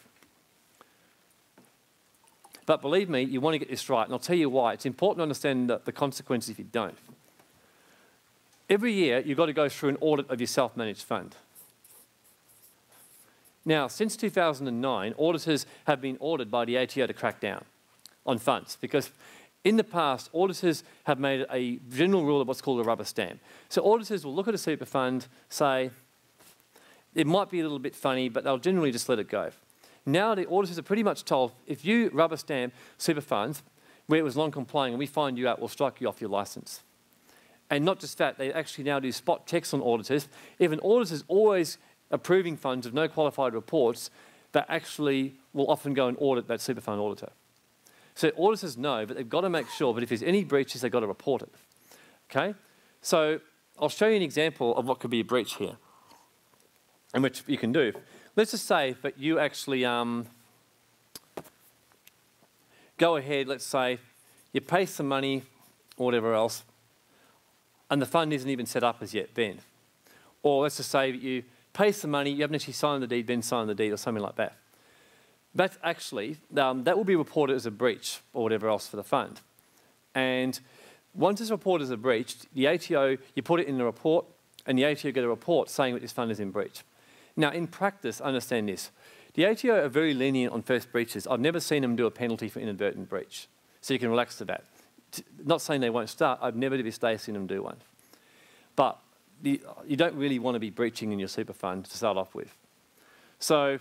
But believe me, you want to get this right, and I'll tell you why. It's important to understand the consequences if you don't. Every year, you've got to go through an audit of your self-managed fund. Now, since 2009, auditors have been ordered by the ATO to crack down on funds because in the past, auditors have made a general rule of what's called a rubber stamp. So auditors will look at a super fund, say, it might be a little bit funny, but they'll generally just let it go. Now the auditors are pretty much told, if you rubber stamp super funds where it was non-complying and we find you out, we'll strike you off your licence. And not just that, they actually now do spot checks on auditors. If an auditor is always approving funds of no qualified reports, that actually will often go and audit that super fund auditor. So auditors know, but they've got to make sure, but if there's any breaches, they've got to report it. Okay? So I'll show you an example of what could be a breach here, and which you can do. Let's just say that you actually go ahead, let's say, you pay some money or whatever else, and the fund isn't even set up as yet then. Or let's just say that you pay some money, you haven't actually signed the deed, then signed the deed, or something like that. That's actually, that will be reported as a breach or whatever else for the fund. And once it's reported as a breach, the ATO, you put it in the report, and the ATO get a report saying that this fund is in breach. Now, in practice, understand this. The ATO are very lenient on first breaches. I've never seen them do a penalty for inadvertent breach. So you can relax to that. Not saying they won't start, I've never to this day seen them do one. But you don't really want to be breaching in your super fund to start off with. So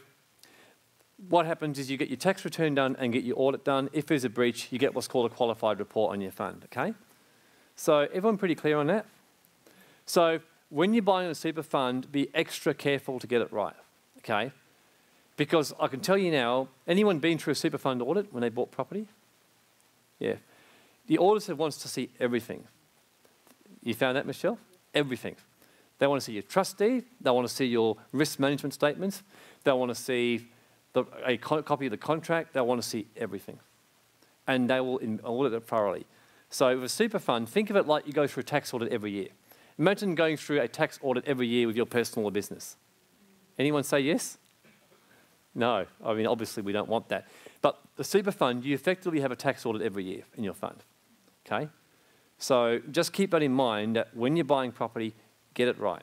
what happens is you get your tax return done and get your audit done. If there's a breach, you get what's called a qualified report on your fund, okay? So everyone pretty clear on that? So when you're buying a super fund, be extra careful to get it right, okay? Because I can tell you now, anyone been through a super fund audit when they bought property? Yeah. The auditor wants to see everything. You found that, Michelle? Everything. They want to see your trust deed. They want to see your risk management statements. They want to see a copy of the contract. They want to see everything. And they will audit it thoroughly. So with a super fund, think of it like you go through a tax audit every year. Imagine going through a tax audit every year with your personal or business. Anyone say yes? No. I mean, obviously we don't want that. But the super fund, you effectively have a tax audit every year in your fund. Okay? So just keep that in mind that when you're buying property, get it right.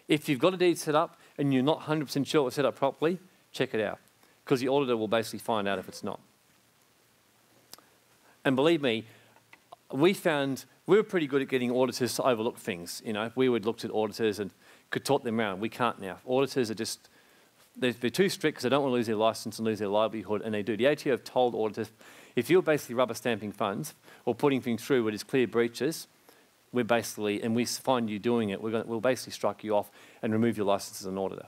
If you've got a deed set up and you're not 100% sure it's set up properly, check it out. Because the auditor will basically find out if it's not. And believe me, we were pretty good at getting auditors to overlook things. You know, we would look at auditors and could talk them around. We can't now. Auditors are just, they're too strict because they don't want to lose their license and lose their livelihood, and they do. The ATO have told auditors, if you're basically rubber stamping funds or putting things through where there's clear breaches, we're basically, and we find you doing it, we'll basically strike you off and remove your license as an auditor.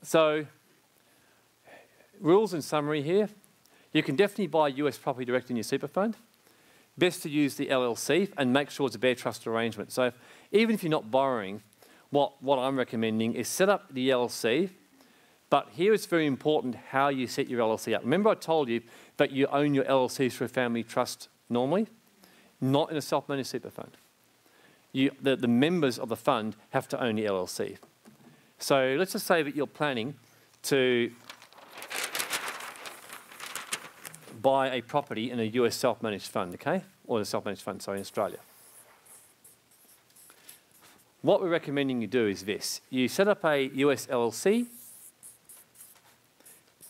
So, rules in summary here. You can definitely buy US property direct in your super fund. Best to use the LLC and make sure it's a bare trust arrangement. So even if you're not borrowing, what I'm recommending is set up the LLC, but here it's very important how you set your LLC up. Remember I told you that you own your LLC through a family trust normally? Not in a self-managed super fund. The members of the fund have to own the LLC. So let's just say that you're planning to buy a property in a US self-managed fund, okay? Or a self-managed fund, sorry, in Australia. What we're recommending you do is this. You set up a US LLC.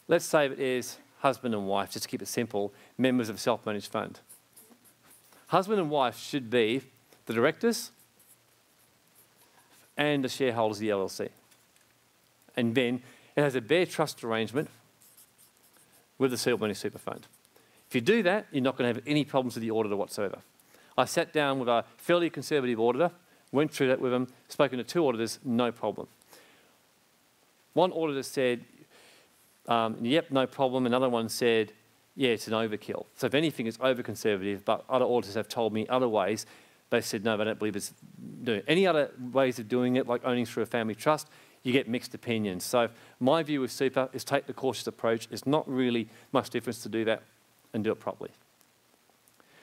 Let's say it is husband and wife, just to keep it simple, members of a self-managed fund. Husband and wife should be the directors and the shareholders of the LLC. And then it has a bare trust arrangement with the self-managed super fund. If you do that, you're not going to have any problems with the auditor whatsoever. I sat down with a fairly conservative auditor, went through that with them, spoken to 2 auditors, no problem. One auditor said, yep, no problem. Another one said, yeah, it's an overkill. So if anything, it's over-conservative, but other auditors have told me other ways. They said, no, they don't believe it's doing it. Any other ways of doing it, like owning through a family trust, you get mixed opinions. So my view with super is take the cautious approach. It's not really much difference to do that and do it properly.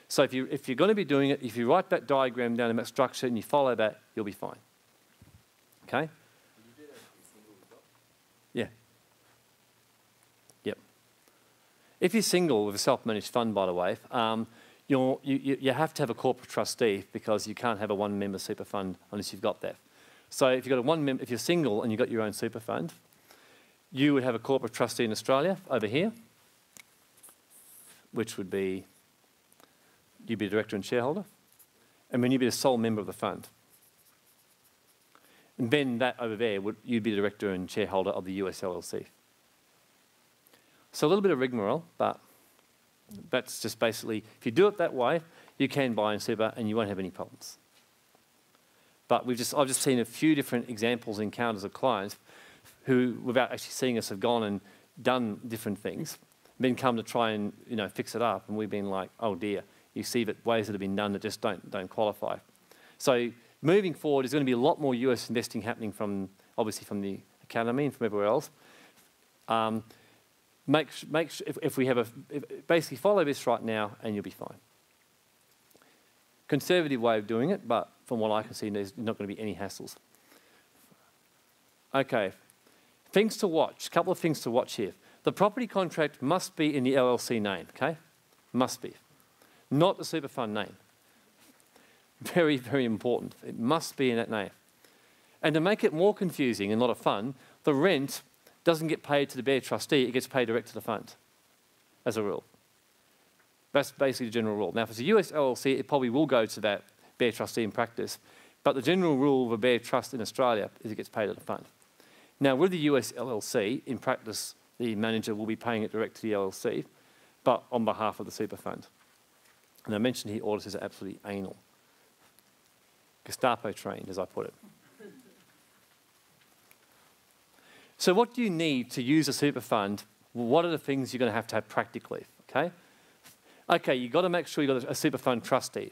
So if you're going to be doing it, if you write that diagram down in that structure and you follow that, you'll be fine. Okay? Yeah. If you're single with a self-managed fund, by the way, you have to have a corporate trustee because you can't have a one-member super fund unless you've got that. So if you've got if you're single and you've got your own super fund, you would have a corporate trustee in Australia over here, which would be, you'd be a director and shareholder, and then you'd be the sole member of the fund. And then that over there, you'd be the director and shareholder of the US LLC. So a little bit of rigmarole, but that's just basically, if you do it that way, you can buy in super and you won't have any problems. But I've just seen a few different examples, encounters of clients who, without actually seeing us, have gone and done different things, then come to try and fix it up, and we've been like, oh dear, you see that ways that have been done that just don't qualify. So moving forward, there's going to be a lot more US investing happening obviously from the academy and from everywhere else. Basically follow this right now and you'll be fine. Conservative way of doing it, but from what I can see, there's not going to be any hassles. Okay, things to watch, a couple of things to watch here. The property contract must be in the LLC name, okay? Must be. Not the super fund name. Very, very important. It must be in that name. And to make it more confusing and a lot of fun, the rent doesn't get paid to the bare trustee, it gets paid direct to the fund, as a rule. That's basically the general rule. Now, if it's a US LLC, it probably will go to that bare trustee in practice, but the general rule of a bare trust in Australia is it gets paid to the fund. Now, with the US LLC, in practice, the manager will be paying it direct to the LLC, but on behalf of the super fund. And I mentioned here, auditors are absolutely anal. Gestapo trained, as I put it. So what do you need to use a super fund? Well, what are the things you're going to have practically, okay? Okay, you've got to make sure you've got a super fund trustee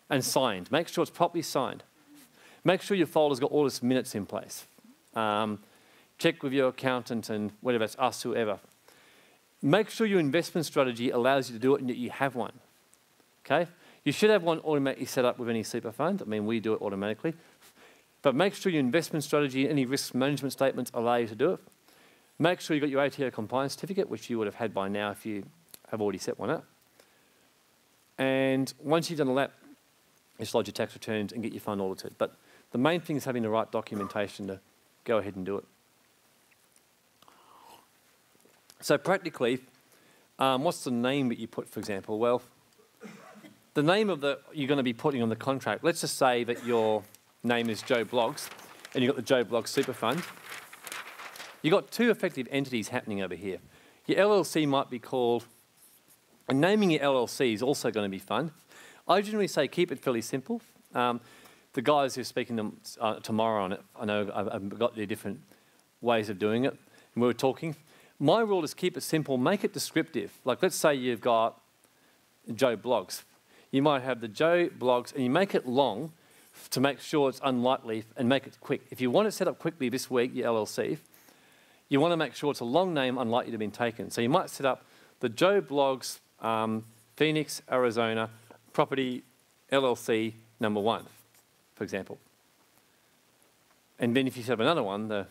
and signed. Make sure it's properly signed. Make sure your folder's got all its minutes in place. Check with your accountant and whatever, it's us, whoever. Make sure your investment strategy allows you to do it and that you have one, okay? You should have one automatically set up with any super fund. I mean, we do it automatically. But make sure your investment strategy, any risk management statements allow you to do it. Make sure you've got your ATO compliance certificate, which you would have had by now if you have already set one up. And once you've done all that, just lodge your tax returns and get your fund audited. But the main thing is having the right documentation to go ahead and do it. So practically, what's the name that you put, for example? Well, the name of you're going to be putting on the contract, let's just say that your name is Joe Bloggs, and you've got the Joe Bloggs Super Fund. You've got two effective entities happening over here. Your LLC might be called, and naming your LLC is also going to be fun. I generally say keep it fairly simple. The guys who are speaking tomorrow on it, I know I've got the different ways of doing it, and we were talking. My rule is keep it simple, make it descriptive. Like let's say you've got Joe Bloggs. You might have the Joe Bloggs, and you make it long to make sure it's unlikely and make it quick. If you want it set up quickly this week, your LLC, you want to make sure it's a long name unlikely to have been taken. So you might set up the Joe Bloggs Phoenix, Arizona Property LLC number 1, for example. And then if you set up another one, the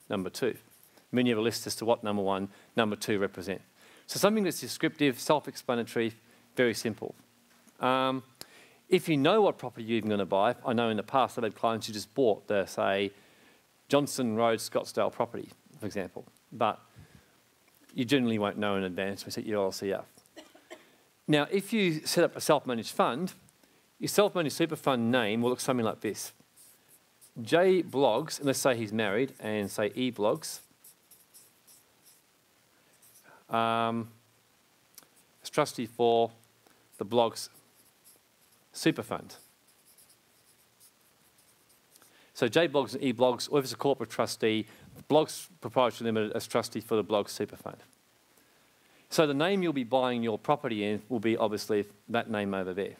number 2. And then you have a list as to what number 1, number 2 represent. So something that's descriptive, self-explanatory, very simple. If you know what property you're even going to buy, I know in the past I've had clients who just bought the, say, Johnson Road Scottsdale property, for example. But you generally won't know in advance when you set your LLC up. Now, if you set up a self-managed fund, your self-managed super fund name will look something like this. J Bloggs, and let's say he's married, and say E Bloggs. It's trustee for the Bloggs Super Fund. So J Bloggs and E Bloggs, or if it's a corporate trustee, Bloggs Proprietary Limited as trustee for the Bloggs Super Fund. So the name you'll be buying your property in will be obviously that name over there.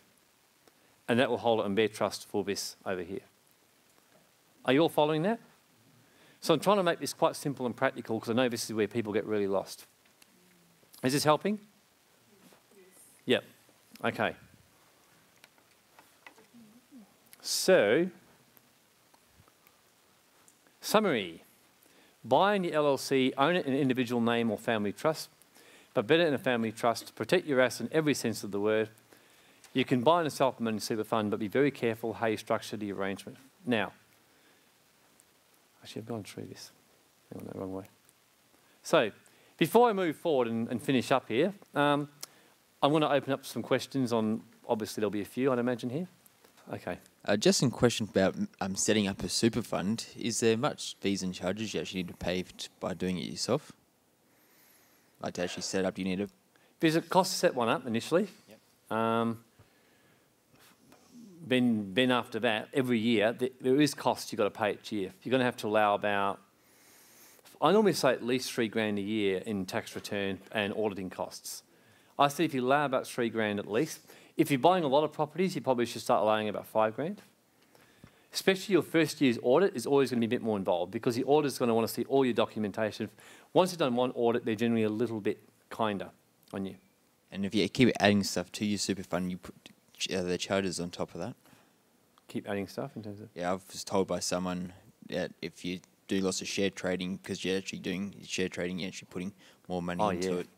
And that will hold it in bare trust for this over here. Are you all following that? So I'm trying to make this quite simple and practical because I know this is where people get really lost. Is this helping? Yep. Okay. So, summary. Buy in your LLC, own it in an individual name or family trust, but better in a family trust to protect your asset in every sense of the word. You can buy in a self-managed super fund, but be very careful how you structure the arrangement. Now, actually, I've gone through this. I went the wrong way. So, before I move forward and finish up here, I'm going to open up some questions on, obviously there'll be a few, I'd imagine, here. Okay. Just in question about setting up a super fund, is there much fees and charges you actually need to pay by doing it yourself? Like to actually set it up, do you need to... There's a cost to set one up initially. Yep. Then after that, every year, there is costs you've got to pay each year. You're going to have to allow about, I normally say at least $3,000 a year in tax return and auditing costs. I say if you allow about $3,000 at least. If you're buying a lot of properties, you probably should start allowing about $5,000. Especially your first year's audit is always going to be a bit more involved because the auditor's going to want to see all your documentation. Once you've done one audit, they're generally a little bit kinder on you. And if you keep adding stuff to your super fund, you put the charges on top of that? Keep adding stuff in terms of? Yeah, I was told by someone that if you do lots of share trading, because you're actually doing share trading, you're actually putting more money into it.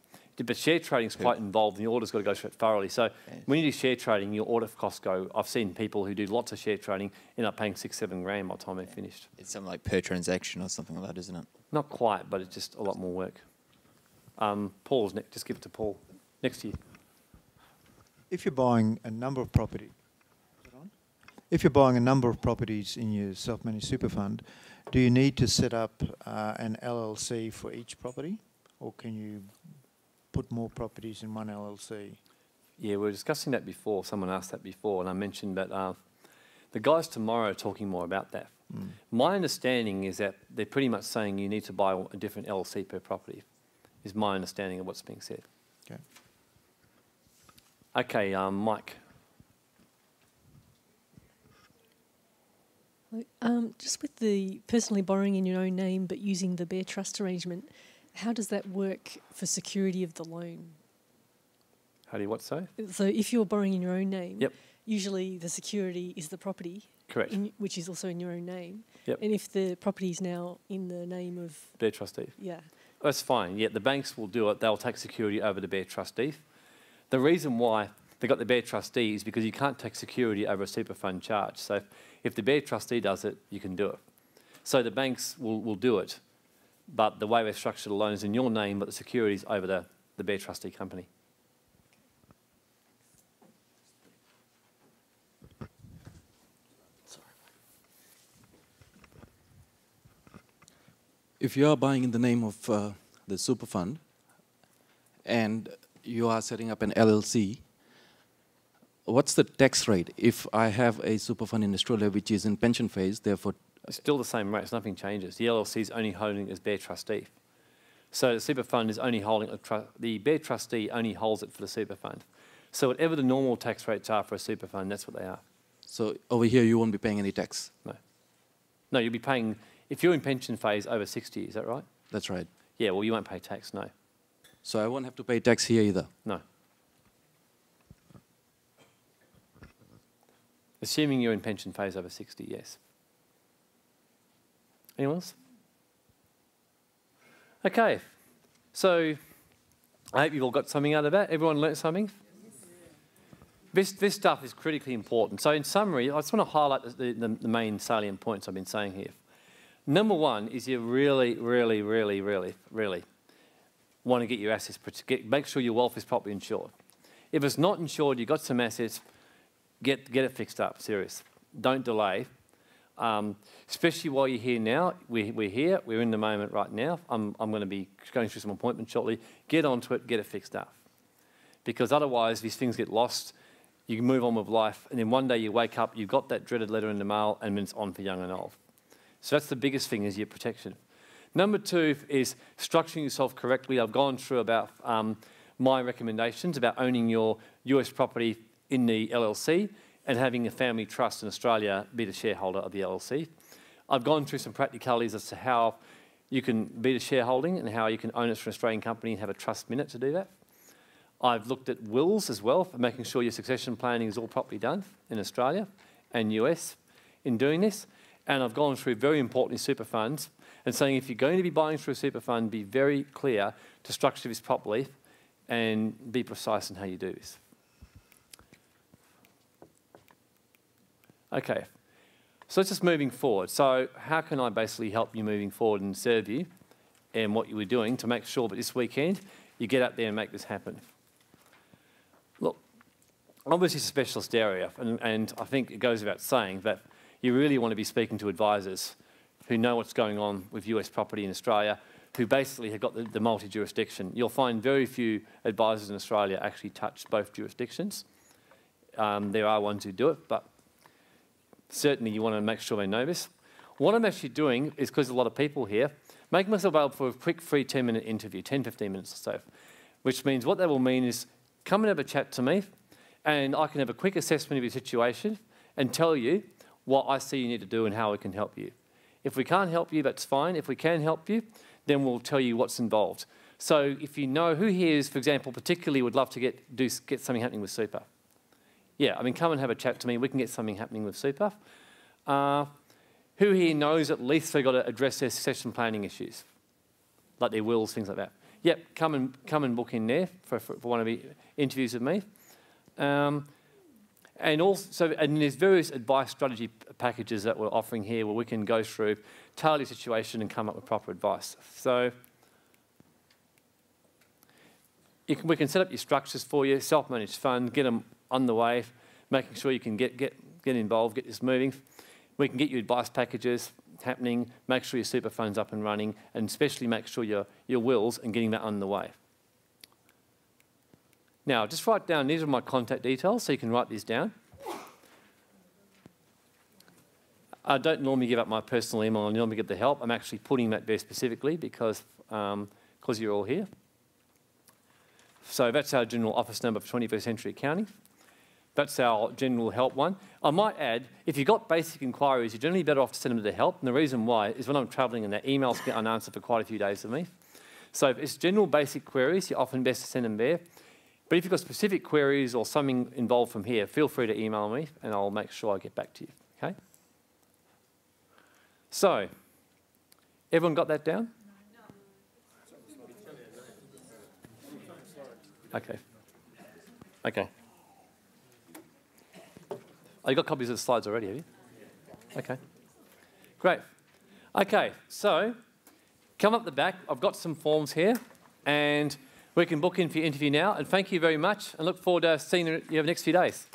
But share trading is quite involved, and the auditor's got to go through it thoroughly. So when you do share trading, your audit costs go. I've seen people who do lots of share trading end up paying $6,000-7,000 by the time they're finished. It's something like per transaction or something like that, isn't it? Not quite, but it's just a lot more work. Paul's next. Just give it to Paul. Next to you. If you're buying a number of properties in your self-managed super fund, do you need to set up an LLC for each property, or can you put more properties in one LLC? Yeah, we were discussing that before. Someone asked that before, and I mentioned that the guys tomorrow are talking more about that. Mm. My understanding is that they're pretty much saying you need to buy a different LLC per property, is my understanding of what's being said. Okay. Okay, Mike. Just with the personally borrowing in your own name but using the bare trust arrangement, how does that work for security of the loan? How do you what say? So if you're borrowing in your own name, yep. Usually the security is the property, correct, which is also in your own name. Yep. And if the property is now in the name of... bare trustee. Yeah. That's fine. Yeah, the banks will do it. They'll take security over the bare trustee. The reason why they got the bare trustee is because you can't take security over a super fund charge. So if the bare trustee does it, you can do it. So the banks will do it, but the way we structure the loan is in your name, but the security is over the bare trustee company. If you are buying in the name of the super fund and you are setting up an LLC, what's the tax rate if I have a super fund in Australia which is in pension phase, therefore... It's still the same rates, nothing changes. The LLC is only holding it as bare trustee. So the super fund is only holding the bare trustee only holds it for the super fund. So whatever the normal tax rates are for a super fund, that's what they are. So over here you won't be paying any tax? No. No, you'll be paying... If you're in pension phase over 60, is that right? That's right. Yeah, well, you won't pay tax, no. So I won't have to pay tax here either? No. Assuming you're in pension phase over 60, yes. Anyone else? Okay. So I hope you've all got something out of that. Everyone learnt something? This stuff is critically important. So in summary, I just want to highlight the main salient points I've been saying here. Number one is you really, really, really, really, really want to get your assets, make sure your wealth is properly insured. If it's not insured, you've got some assets, get it fixed up, serious. Don't delay. Especially while you're here now, we're here, we're in the moment right now. I'm going to be going through some appointments shortly. Get onto it, get it fixed up. Because otherwise, these things get lost, you can move on with life, and then one day you wake up, you've got that dreaded letter in the mail, and then it's on for young and old. So that's the biggest thing, is your protection. Number two is structuring yourself correctly. I've gone through about my recommendations about owning your US property in the LLC and having a family trust in Australia be the shareholder of the LLC. I've gone through some practicalities as to how you can be the shareholding and how you can own it for an Australian company and have a trust minute to do that. I've looked at wills as well, for making sure your succession planning is all properly done in Australia and US in doing this. And I've gone through, very importantly, super funds, and saying if you're going to be buying through a super fund, be very clear to structure this properly and be precise in how you do this. Okay, so it's just moving forward. So how can I basically help you moving forward and serve you and what you were doing to make sure that this weekend you get out there and make this happen? Look, obviously it's a specialist area, and I think it goes without saying that you really want to be speaking to advisors who know what's going on with US property in Australia, who basically have got the multi-jurisdiction. You'll find very few advisors in Australia actually touch both jurisdictions. There are ones who do it, but certainly you want to make sure they know this. What I'm actually doing is, because there's a lot of people here, making myself available for a quick free 10-minute interview, 10, 15 minutes or so, which means what that will mean is come and have a chat to me, and I can have a quick assessment of your situation and tell you what I see you need to do and how we can help you. If we can't help you, that's fine. If we can help you, then we'll tell you what's involved. So if you know who here is, for example, particularly would love to get something happening with super. Yeah, I mean, come and have a chat to me. We can get something happening with super. Who here knows at least they've got to address their succession planning issues, like their wills, things like that? Yep, come and book in there for one of the interviews with me. And also, and there's various advice strategy packages that we're offering here where we can go through, tailor your situation and come up with proper advice. So we can set up your structures for you, self-managed fund, get them on the way, making sure you can get involved, get this moving. We can get you advice packages happening, make sure your super fund's up and running, and especially make sure your wills and getting that on the way. Now, just write down, these are my contact details, so you can write these down. I don't normally give up my personal email, I normally get the help. I'm actually putting that there specifically because you're all here. So that's our general office number for 21st Century Accounting. That's our general help one. I might add, if you've got basic inquiries, you're generally better off to send them to the help. And the reason why is when I'm travelling and their emails get unanswered for quite a few days with me. So if it's general basic queries, you're often best to send them there. But if you've got specific queries or something involved from here, feel free to email me and I'll make sure I get back to you, okay? So, everyone got that down? Okay. Okay. Oh, you got copies of the slides already, have you? Okay. Great. Okay, so come up the back. I've got some forms here and we can book in for your interview now. And thank you very much and look forward to seeing you over the next few days.